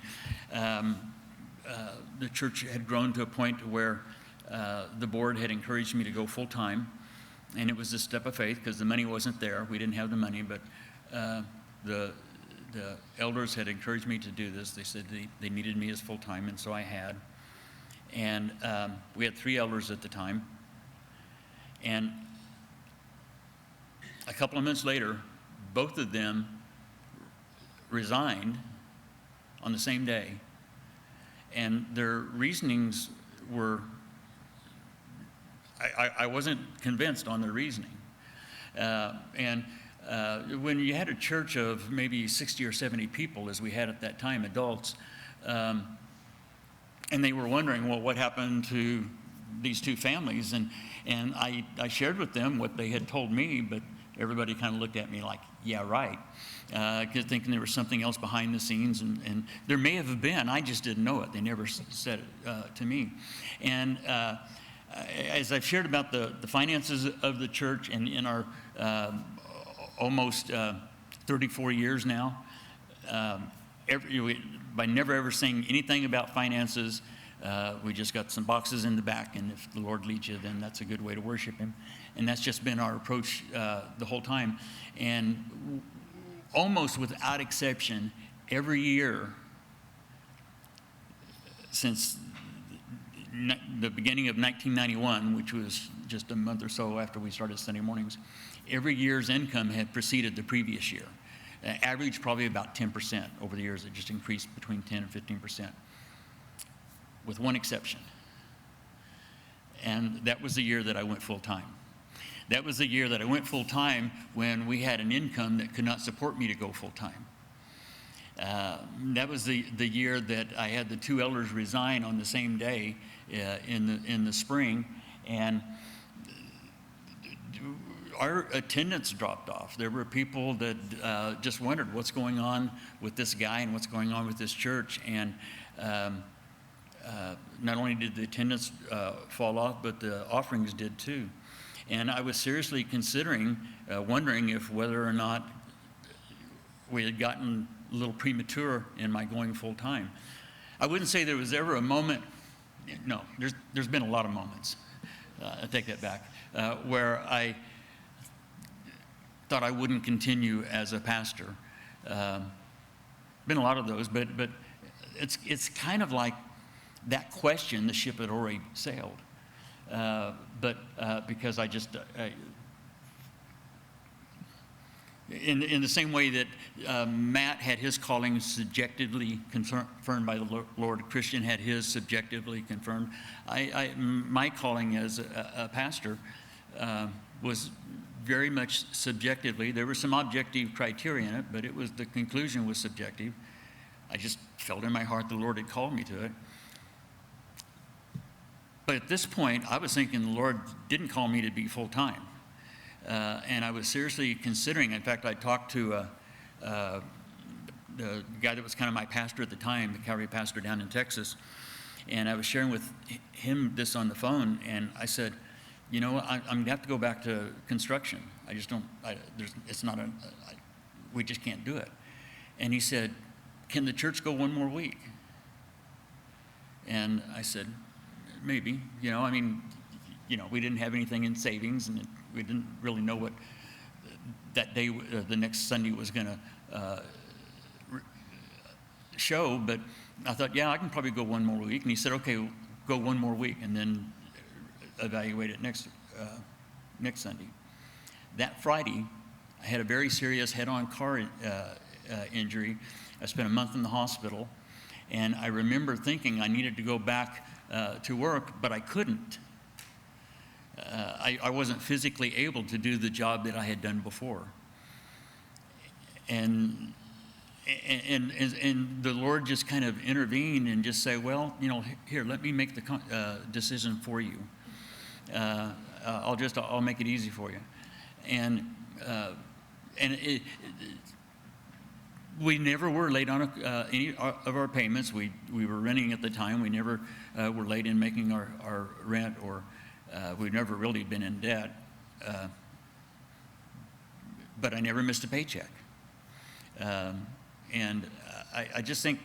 the church had grown to a point where the board had encouraged me to go full time, and it was a step of faith because the money wasn't there. We didn't have the money, but the elders had encouraged me to do this. They said they needed me as full time, and so I had. And we had 3 elders at the time, and a couple of months later, both of them resigned on the same day, and their reasonings were, I wasn't convinced on their reasoning. When you had a church of maybe 60 or 70 people, as we had at that time, adults, and they were wondering, well, what happened to these 2 families? And I shared with them what they had told me, but everybody kind of looked at me like, yeah, right, thinking there was something else behind the scenes, and there may have been. I just didn't know it. They never said it to me. And as I've shared about the finances of the church, and in our almost 34 years now, by never ever saying anything about finances, we just got some boxes in the back, and if the Lord leads you, then that's a good way to worship him. And that's just been our approach the whole time. And almost without exception, every year since the beginning of 1991, which was just a month or so after we started Sunday mornings, every year's income had preceded the previous year. Average probably about 10% over the years. It just increased between 10 and 15%, with one exception. And that was the year that I went full time. That was the year that I went full time when we had an income that could not support me to go full time. That was the year that I had the 2 elders resign on the same day in the spring, and our attendance dropped off. There were people that just wondered what's going on with this guy and what's going on with this church. And not only did the attendance fall off, but the offerings did too. And I was seriously considering, wondering if whether or not we had gotten a little premature in my going full time. I wouldn't say there was ever a moment, no, there's been a lot of moments, I take that back, where I thought I wouldn't continue as a pastor. Been a lot of those, but it's kind of like that question, the ship had already sailed. But because I just, in the same way that Matt had his calling subjectively confirmed by the Lord, Christian had his subjectively confirmed, my calling as a pastor was very much subjectively. There were some objective criteria in it, but the conclusion was subjective. I just felt in my heart the Lord had called me to it. But at this point, I was thinking the Lord didn't call me to be full-time. And I was seriously considering, in fact, I talked to the guy that was kind of my pastor at the time, the Calvary pastor down in Texas, and I was sharing with him this on the phone, and I said, you know, I'm going to have to go back to construction. I just don't, we just can't do it. And he said, can the church go one more week? And I said, maybe. You know, I mean, you know, we didn't have anything in savings, and we didn't really know what that day, the next Sunday was going to show, but I thought, yeah, I can probably go one more week. And he said, okay, go one more week, and then evaluate it next Sunday. That Friday, I had a very serious head-on car injury. I spent a month in the hospital, and I remember thinking I needed to go back to work, but I couldn't. I wasn't physically able to do the job that I had done before. And the Lord just kind of intervened and just say, well, you know, here, let me make the decision for you. I'll make it easy for you. And we never were late on any of our payments. We were renting at the time. We never were late in making our rent, or we've never really been in debt. But I never missed a paycheck. And I just think,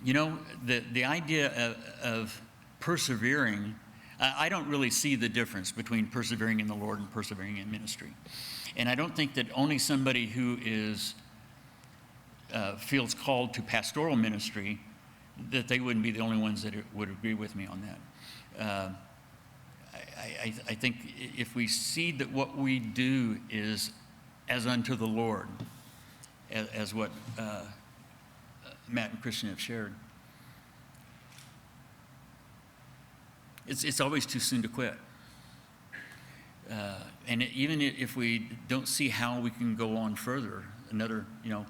you know, the idea of persevering, I don't really see the difference between persevering in the Lord and persevering in ministry. And I don't think that only somebody who feels called to pastoral ministry, that they wouldn't be the only ones that would agree with me on that. I think if we see that what we do is as unto the Lord, as what Matt and Christian have shared, it's always too soon to quit. And even if we don't see how we can go on further, another, you know,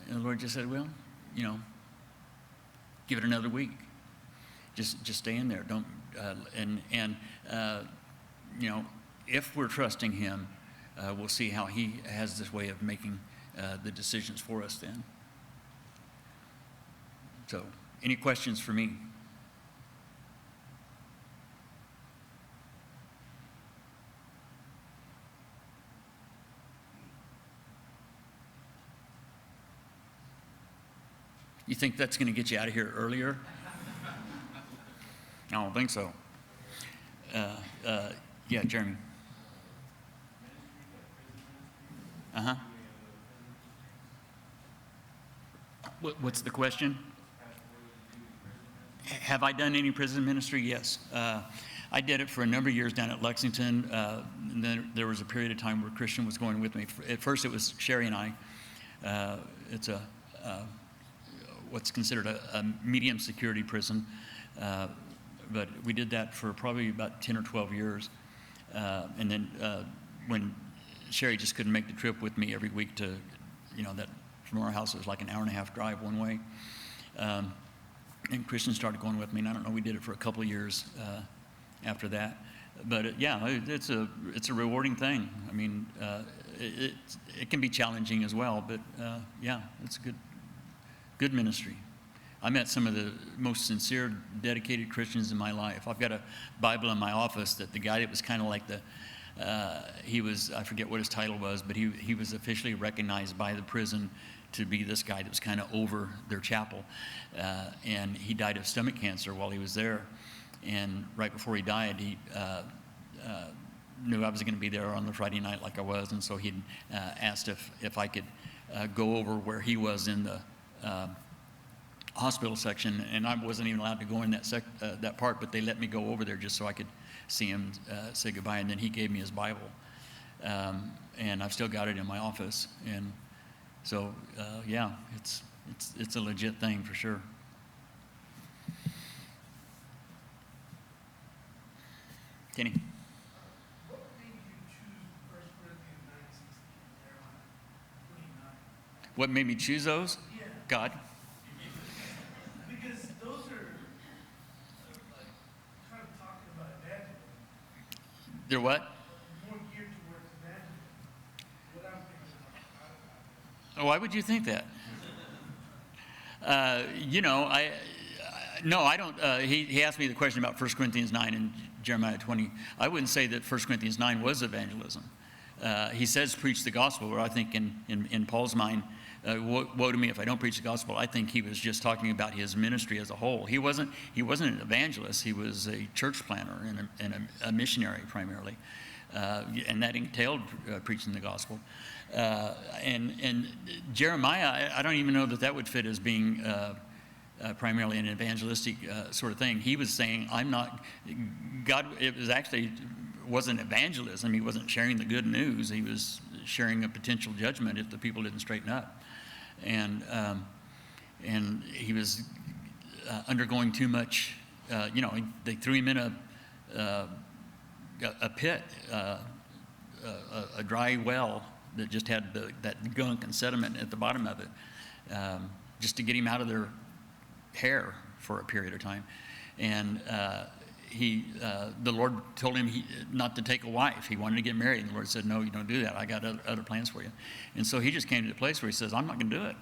and the Lord just said, well, you know, give it another week. Just stay in there. Don't, you know, if we're trusting Him, we'll see how He has this way of making the decisions for us then. So, any questions for me? You think that's going to get you out of here earlier? I don't think so. Yeah, Jeremy. Uh-huh. What's the question? Have I done any prison ministry? Yes. I did it for a number of years down at Lexington. And then there was a period of time where Christian was going with me. At first it was Sherry and I. It's what's considered a medium security prison. But we did that for probably about 10 or 12 years. And then when Sherry just couldn't make the trip with me every week to, you know, that from our house it was like an hour and a half drive one way. And Christian started going with me, and I don't know, we did it for a couple of years after that. But yeah, it's a rewarding thing. I mean, it can be challenging as well, but yeah, it's a good ministry. I met some of the most sincere, dedicated Christians in my life. I've got a Bible in my office that the guy that was kind of like he was, I forget what his title was, but he was officially recognized by the prison to be this guy that was kind of over their chapel. And he died of stomach cancer while he was there. And right before he died, he knew I was going to be there on the Friday night like I was. And so he asked if I could go over where he was in the hospital section. And I wasn't even allowed to go in that part, but they let me go over there just so I could see him say goodbye. And then he gave me his Bible. And I've still got it in my office. And so, yeah, it's a legit thing for sure. Kenny? What made you choose 1 Corinthians 9:16 there on 29? What made me choose those? Yeah. God. Because those are like kind of talking about evangelism, They're what? more geared towards evangelism. What I'm thinking about. Oh, why would you think that? No, I don't. He asked me the question about 1 Corinthians 9 and Jeremiah 20. I wouldn't say that 1 Corinthians 9 was evangelism. He says preach the gospel, but I think in Paul's mind, woe to me if I don't preach the gospel. I think he was just talking about his ministry as a whole. He wasn't an evangelist. He was a church planter and a missionary primarily, and that entailed preaching the gospel. And Jeremiah, I don't even know that would fit as being primarily an evangelistic sort of thing. He was saying, God, it wasn't evangelism. He wasn't sharing the good news. He was sharing a potential judgment if the people didn't straighten up. And he was undergoing too much, they threw him in a pit, a dry well that just had that gunk and sediment at the bottom of it, just to get him out of their hair for a period of time. And the Lord told him not to take a wife. He wanted to get married, and the Lord said, no, you don't do that. I got other plans for you. And so he just came to the place where he says, I'm not going to do it.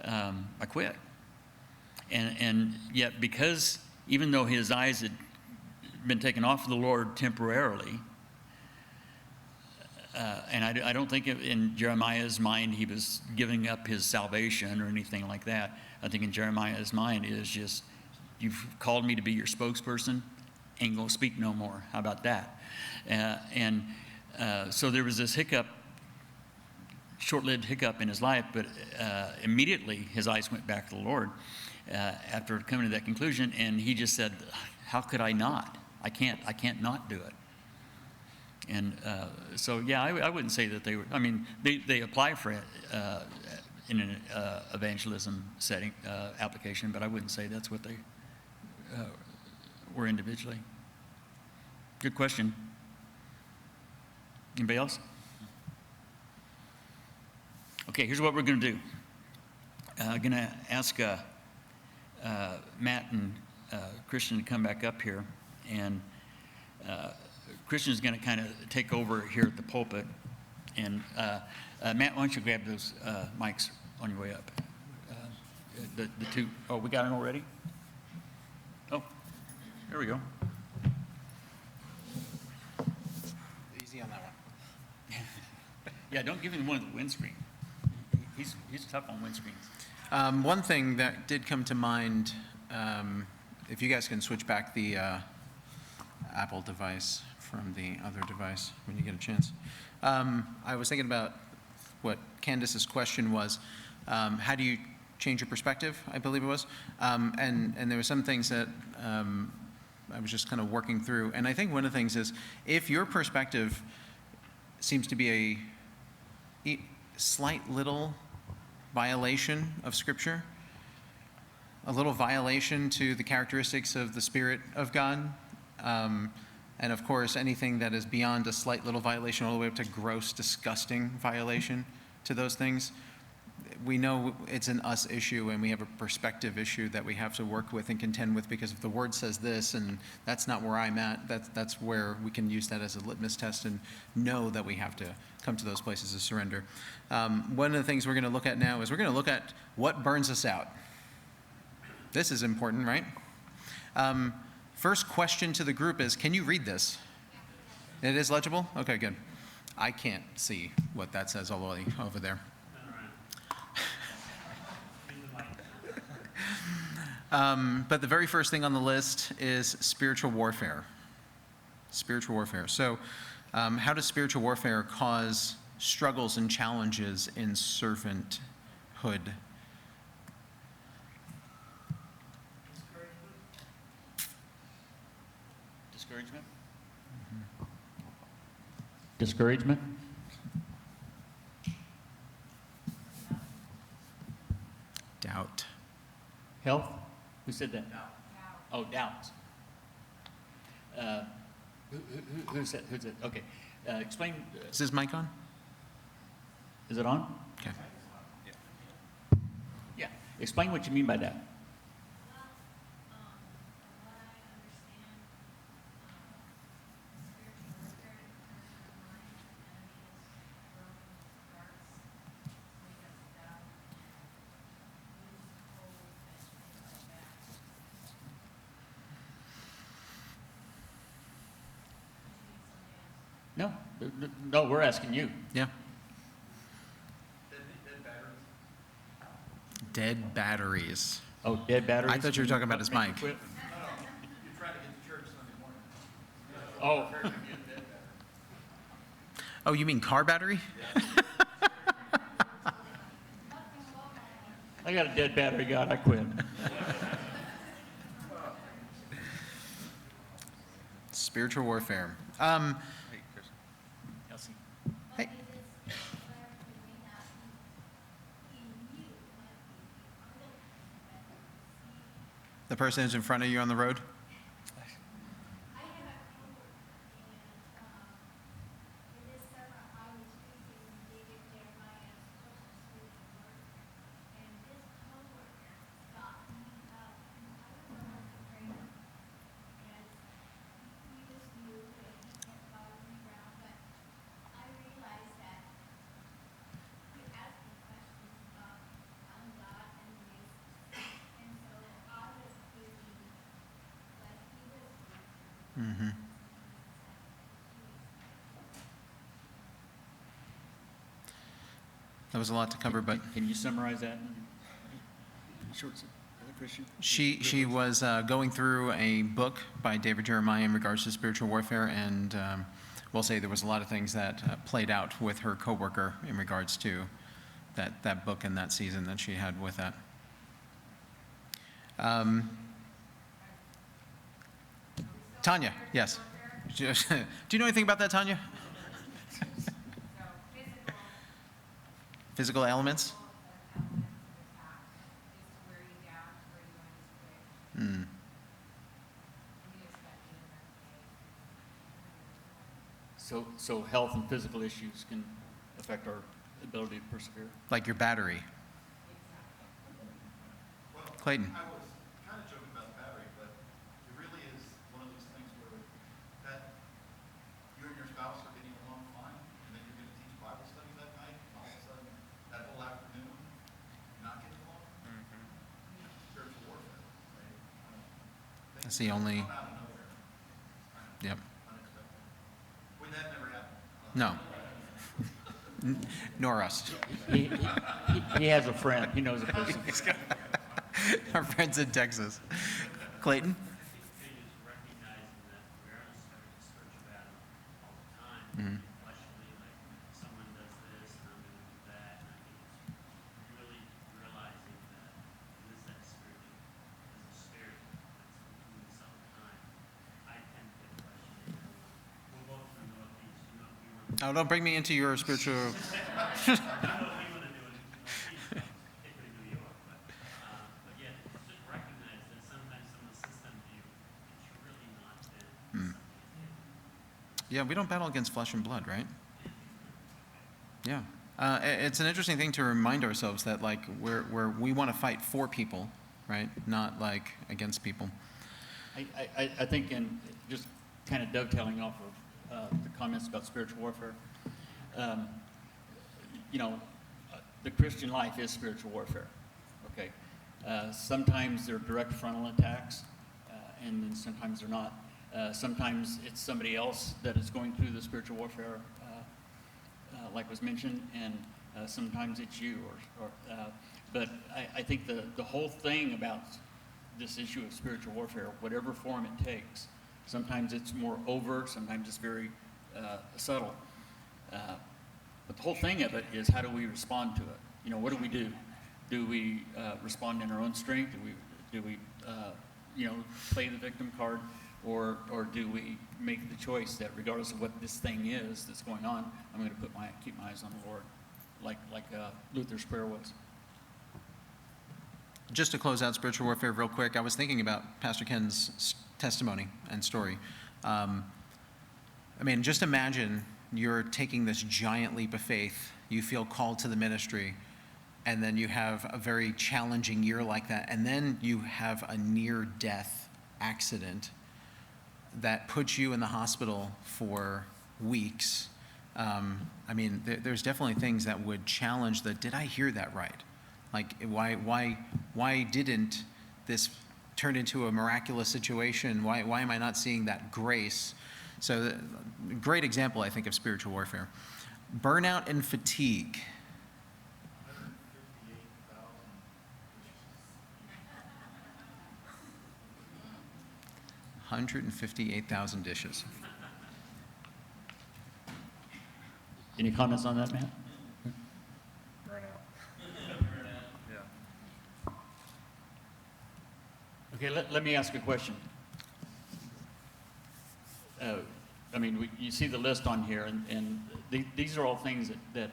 I quit. And yet, because even though his eyes had been taken off of the Lord temporarily, and I don't think in Jeremiah's mind he was giving up his salvation or anything like that. I think in Jeremiah's mind it is just, you've called me to be your spokesperson, ain't gonna speak no more. How about that? So there was this short-lived hiccup in his life, but immediately his eyes went back to the Lord after coming to that conclusion, and he just said, how could I not? I can't not do it. And so, yeah, I wouldn't say that they were, they apply for it in an evangelism setting, application, but I wouldn't say that's what they were individually. Good question. Anybody else? Okay, here's what we're going to do. I'm going to ask Matt and Christian to come back up here, and Christian's going to kind of take over here at the pulpit. And Matt, why don't you grab those mics on your way up? The two, oh, we got it already? Oh, there we go. Easy on that one. Yeah, don't give him one of the windscreen. He's tough on windscreens. One thing that did come to mind, if you guys can switch back the Apple device from the other device when you get a chance. I was thinking about what Candace's question was, how do you change your perspective, I believe it was. And there were some things that I was just kind of working through. And I think one of the things is, if your perspective seems to be a slight little violation of Scripture, a little violation to the characteristics of the Spirit of God, and of course, anything that is beyond a slight little violation all the way up to gross, disgusting violation to those things, we know it's an us issue, and we have a perspective issue that we have to work with and contend with, because if the Word says this and that's not where I'm at, that's where we can use that as a litmus test and know that we have to come to those places of surrender. One of the things we're going to look at now is we're going to look at what burns us out. This is important, right? First question to the group is, can you read this? It is legible? Okay, good. I can't see what that says all the way over there. But the very first thing on the list is spiritual warfare. Spiritual warfare. So, how does spiritual warfare cause struggles and challenges in servanthood? Discouragement. Discouragement? Doubt. Health? Who said that? Doubt. Oh, doubts. Who said? Who's it? Okay. Explain. Is this mic on? Is it on? Okay. Yeah. Explain what you mean by that. No, no, we're asking you. Yeah. Dead batteries. Dead batteries. Oh, dead batteries? I thought you were talking about his mic. You're trying to get to church Sunday morning. Oh, Church would be a dead battery. Oh, you mean car battery? I got a dead battery, God, I quit. Spiritual warfare. Hey, Chris. Elsie. Hey. The person who's in front of you on the road? Mm-hmm. That was a lot to cover, but Can you summarize that? Short, Christian? she was going through a book by David Jeremiah in regards to spiritual warfare, and we'll say there was a lot of things that played out with her coworker in regards to that book and that season that she had with that. Tanya, yes. Do you know anything about that, Tanya? Physical elements? Mm. So health and physical issues can affect our ability to persevere. Like your battery. Well, Clayton. I was kind of joking about the battery, but it really is one of those things where that you and your spouse are getting along fine, and then you're going to teach Bible study that night, and all of a sudden, that whole afternoon, you're not getting along. Spiritual warfare, right? That's the only. Come out of nowhere. Yep. Unexpected. Would that never happen? No. Nor us. He has a friend. He knows a person. Our friends in Texas. Clayton? I think it is recognizing that we're in a spiritual battle all the time. Mhm. Fleshly, like someone does this and I'm going to do that. And I think it's really realizing that it is that spiritual, it's a spirit that's doing this all the time. I tend to get questioned. We're both from the Northeast. You know, we want to Oh, don't bring me into your spiritual. I know what we want to do in the Northeast, particularly New York, but yeah, just recognize that sometimes someone says something to you, it's really not them. Yeah, we don't battle against flesh and blood, right? Yeah. It's an interesting thing to remind ourselves that, like, we want to fight for people, right? Not, like, against people. I think, and just kind of dovetailing off of the comments about spiritual warfare, you know, the Christian life is spiritual warfare, okay? Sometimes they're direct frontal attacks, and then sometimes they're not. Sometimes it's somebody else that is going through the spiritual warfare, like was mentioned, and sometimes it's you. But I think the whole thing about this issue of spiritual warfare, whatever form it takes. Sometimes it's more overt, sometimes it's very subtle. But the whole thing of it is, how do we respond to it? You know, what do we do? Do we respond in our own strength? Do we play the victim card? Or do we make the choice that regardless of what this thing is that's going on, I'm going to keep my eyes on the Lord, like Luther's prayer was. Just to close out spiritual warfare real quick, I was thinking about Pastor Ken's testimony and story. I mean, just imagine you're taking this giant leap of faith. You feel called to the ministry, and then you have a very challenging year like that, and then you have a near-death accident that puts you in the hospital for weeks. I mean, there's definitely things that would challenge the, did I hear that right? Like, why didn't this turn into a miraculous situation? Why am I not seeing that grace? So, great example, I think, of spiritual warfare. Burnout and fatigue. 158,000 dishes. Any comments on that, Matt? Okay, let me ask a question. I mean, you see the list on here, and these are all things that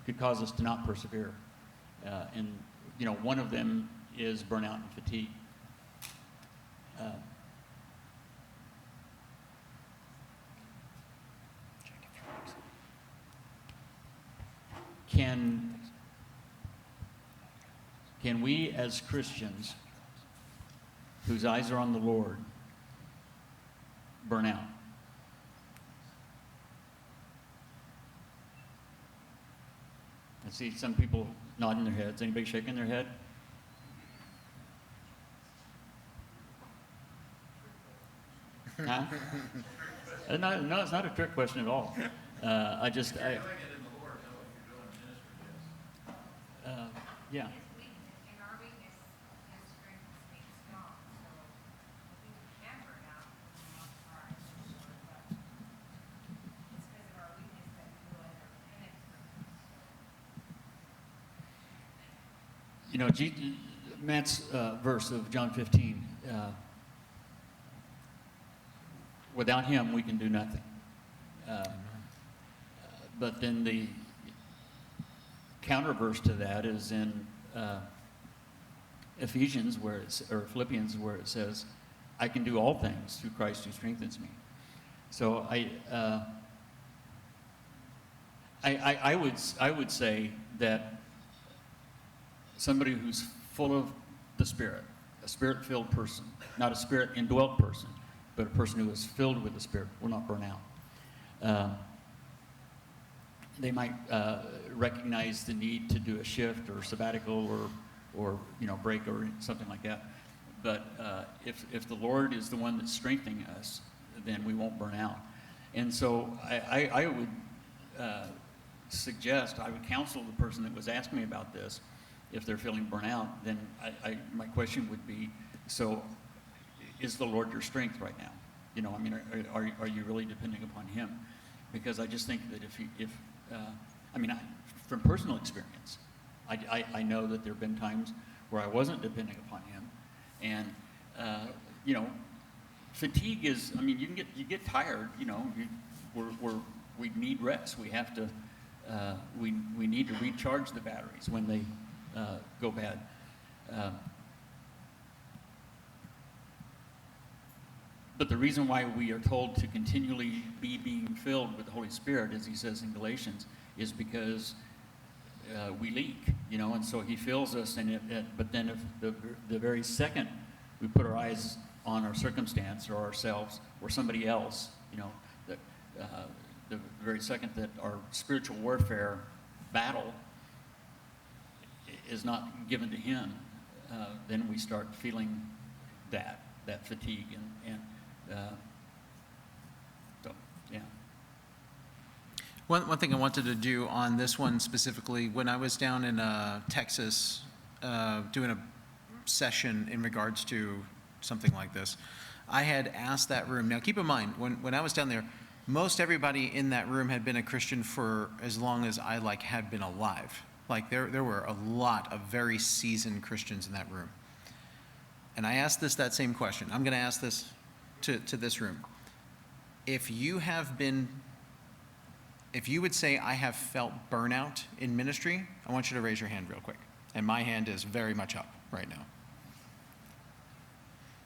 could cause us to not persevere. And, you know, one of them is burnout and fatigue. Can we as Christians whose eyes are on the Lord burn out? I see some people nodding their heads. Anybody shaking their head? Huh? No, it's not a trick question at all. Yeah. In our weakness, His strength is made strong. So we can burn out when we want our short, but it's because of our weakness that we realize our dependence for Him. You know, Matt's verse of John 15, without Him we can do nothing. But then the counter verse to that is in Philippians, where it says, "I can do all things through Christ who strengthens me." So I would say that somebody who's full of the Spirit, a Spirit-filled person, not a Spirit-indwelt person, but a person who is filled with the Spirit, will not burn out. They might recognize the need to do a shift or sabbatical or break or something like that. But if the Lord is the one that's strengthening us, then we won't burn out. And so I would I would counsel the person that was asking me about this, if they're feeling burnout, then my question would be, so is the Lord your strength right now? You know, I mean, are you really depending upon Him? Because I just think that from personal experience, I know that there have been times where I wasn't depending upon Him, and fatigue is. I mean, you get tired. You know, we need rest. We have to. We need to recharge the batteries when they go bad. But the reason why we are told to continually be being filled with the Holy Spirit, as he says in Galatians, is because we leak, and so He fills us. But then if the very second we put our eyes on our circumstance or ourselves or somebody else, the very second that our spiritual warfare battle is not given to Him, then we start feeling that fatigue and so, yeah. One thing I wanted to do on this one specifically, when I was down in Texas doing session in regards to something like this. I had asked that room, now keep in mind, when I was down there, most everybody in that room had been a Christian for as long as I had been alive. Like there were a lot of very seasoned Christians in that room. And I asked that same question. I'm going to ask this to this room. If you would say I have felt burnout in ministry, I want you to raise your hand real quick. And my hand is very much up right now.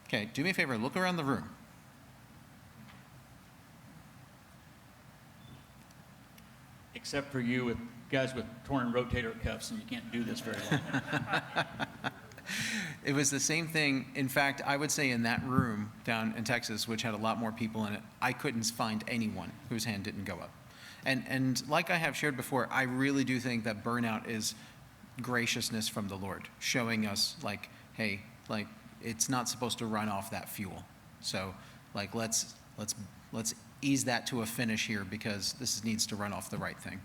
Okay, do me a favor, look around the room. Except for you with guys with torn rotator cuffs, and you can't do this very long. It was the same thing. In fact, I would say in that room down in Texas, which had a lot more people in it, I couldn't find anyone whose hand didn't go up. And like I have shared before, I really do think that burnout is graciousness from the Lord, showing us hey, it's not supposed to run off that fuel. So let's ease that to a finish here, because this needs to run off the right thing.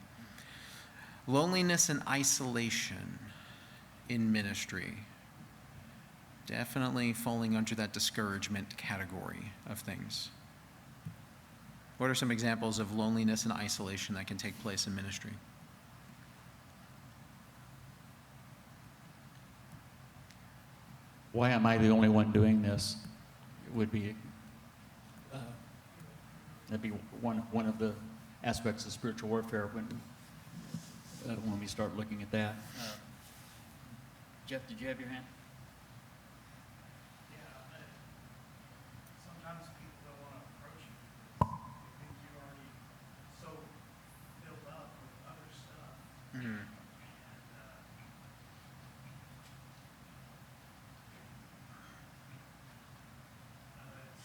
Loneliness and isolation in ministry. Definitely falling under that discouragement category of things. What are some examples of loneliness and isolation that can take place in ministry? Why am I the only one doing this? Would be that'd be one of the aspects of spiritual warfare when we start looking at that. Jeff, did you have your hand? Yeah, sometimes people don't want to approach you. They think you're already so filled up with other stuff. Mm-hmm.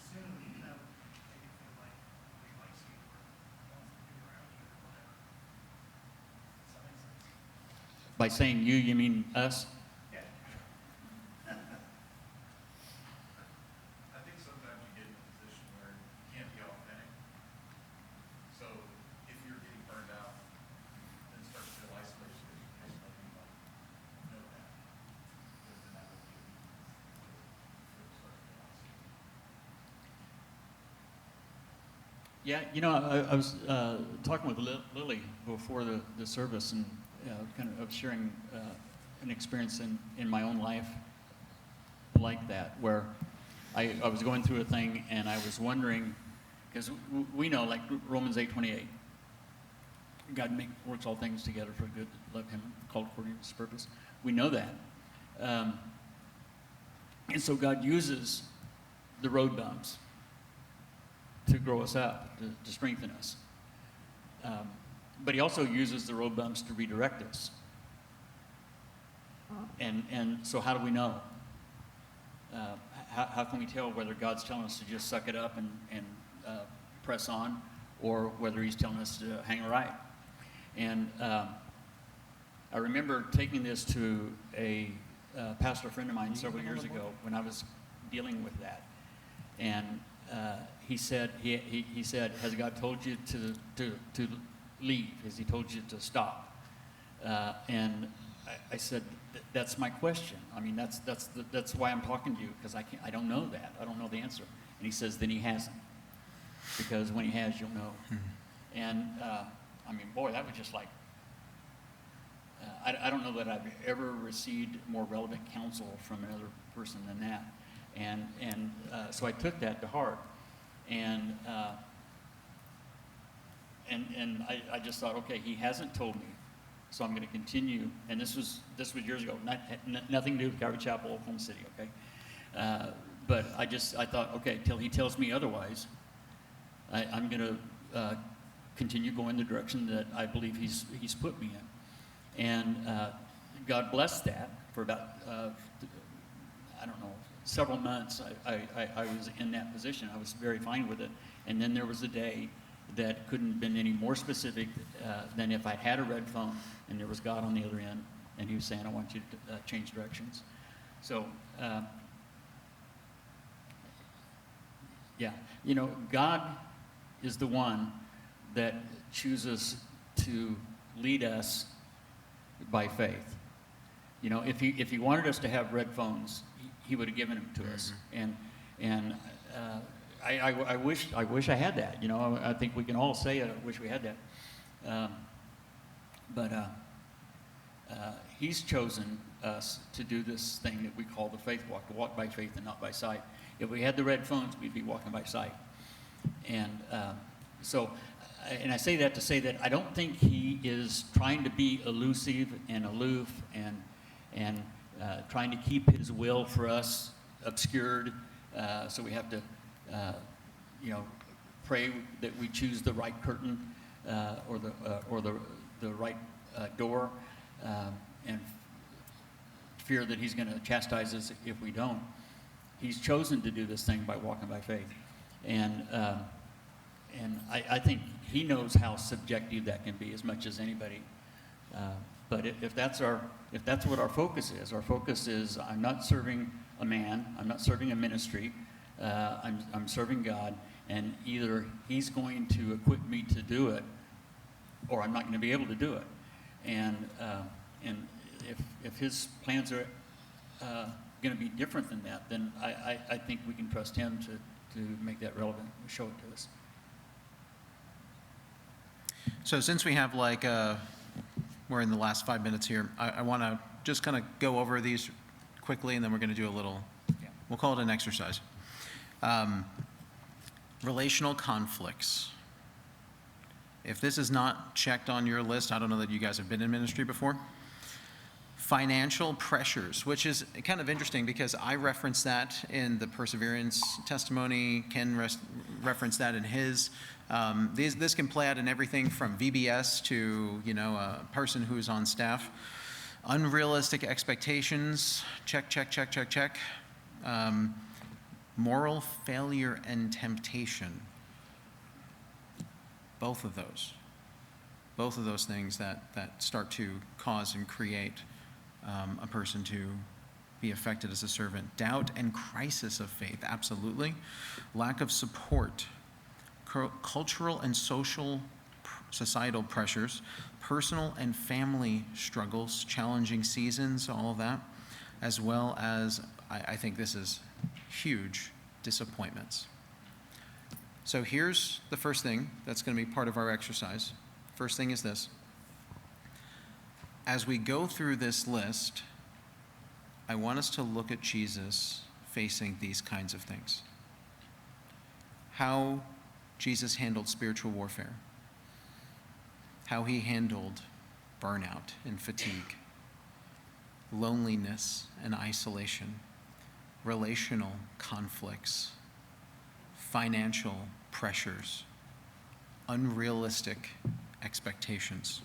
Soon, maybe feel like nobody likes you or wants to be around you or whatever. Does that make sense? By saying you mean us? Yeah. I think sometimes you get in a position where you can't be authentic. So if you're getting burned out, then it starts to feel isolated because you can't let anybody know that. Because then that would be start to feel isolated. Yeah, I was talking with Lily before the service, and kind of sharing an experience in my own life like that, where I was going through a thing, and I was wondering, because we know, like Romans 8:28, God works all things together for good, love Him, called according to His purpose. We know that. And so God uses the road bumps to grow us up, to strengthen us. But He also uses the road bumps to redirect us. And so how do we know? How can we tell whether God's telling us to just suck it up and press on, or whether He's telling us to hang a right? And I remember taking this to a pastor friend of mine several years ago when I was dealing with that. And he said, has God told you to leave? Has He told you to stop? And I said, that's my question. I mean, that's why I'm talking to you, because I don't know that. I don't know the answer. And he says, then He hasn't, because when He has, you'll know. And I mean, boy, that was just like, I don't know that I've ever received more relevant counsel from another person than that. And so I took that to heart, and I just thought, okay, He hasn't told me, so I'm going to continue. And this was years ago, nothing to do with Calvary Chapel, Oklahoma City, okay? But I thought, okay, till He tells me otherwise, I'm going to continue going the direction that I believe He's put me in. And God blessed that for about, I don't know, several months. I was in that position. I was very fine with it. And then there was a day that couldn't have been any more specific than if I had a red phone and there was God on the other end, and He was saying, I want you to change directions. So, yeah, God is the one that chooses to lead us by faith. You know, if he wanted us to have red phones, he would have given them to us. And I wish I had that. You know, I think we can all say I wish we had that. But he's chosen us to do this thing that we call the faith walk, to walk by faith and not by sight. If we had the red phones, we'd be walking by sight. And and I say that to say that I don't think he is trying to be elusive and aloof and trying to keep his will for us obscured. So we have to, pray that we choose the right curtain or the right door, and fear that he's going to chastise us if we don't. He's chosen to do this thing by walking by faith, and I think he knows how subjective that can be as much as anybody. But if that's what our focus is I'm not serving a man, I'm not serving a ministry, I'm serving God, and either he's going to equip me to do it, or I'm not going to be able to do it. And if his plans are going to be different than that, then I think we can trust him to make that relevant, show it to us. So since we have we're in the last 5 minutes here, I want to just kind of go over these quickly, and then we're going to do a little, we'll call it an exercise. Relational conflicts. If this is not checked on your list, I don't know that you guys have been in ministry before. Financial pressures, which is kind of interesting because I referenced that in the perseverance testimony. Ken referenced that in his. This can play out in everything from VBS to, a person who's on staff. Unrealistic expectations, check. Moral failure and temptation. Both of those things that start to cause and create a person to be affected as a servant. Doubt and crisis of faith, absolutely. Lack of support. Cultural and societal pressures. Personal and family struggles, challenging seasons, all of that. As well as, I think this is huge, disappointments. So here's the first thing that's going to be part of our exercise. First thing is this. As we go through this list, I want us to look at Jesus facing these kinds of things. How Jesus handled spiritual warfare. How he handled burnout and fatigue. Loneliness and isolation. Relational conflicts. Financial pressures. Unrealistic expectations.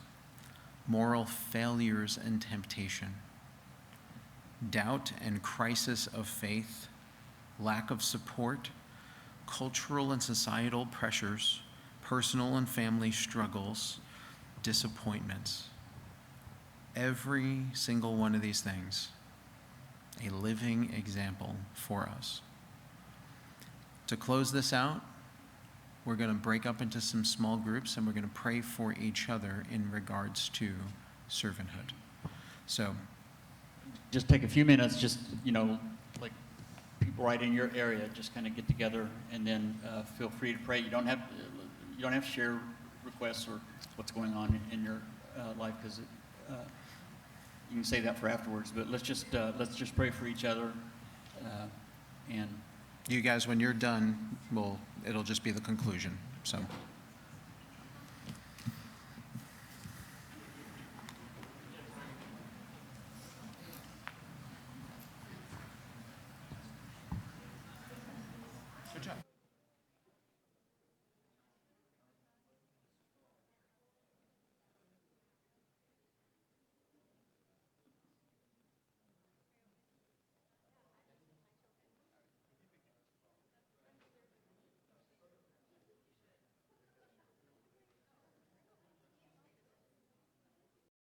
Moral failures and temptation, doubt and crisis of faith, lack of support, cultural and societal pressures, personal and family struggles, disappointments. Every single one of these things, a living example for us. To close this out, we're going to break up into some small groups, and we're going to pray for each other in regards to servanthood. So, just take a few minutes, just, like people right in your area, just kind of get together, and then feel free to pray. You don't have to share requests or what's going on in your life, because you can say that for afterwards. But let's just pray for each other, and you guys, when you're done, it'll just be the conclusion. So.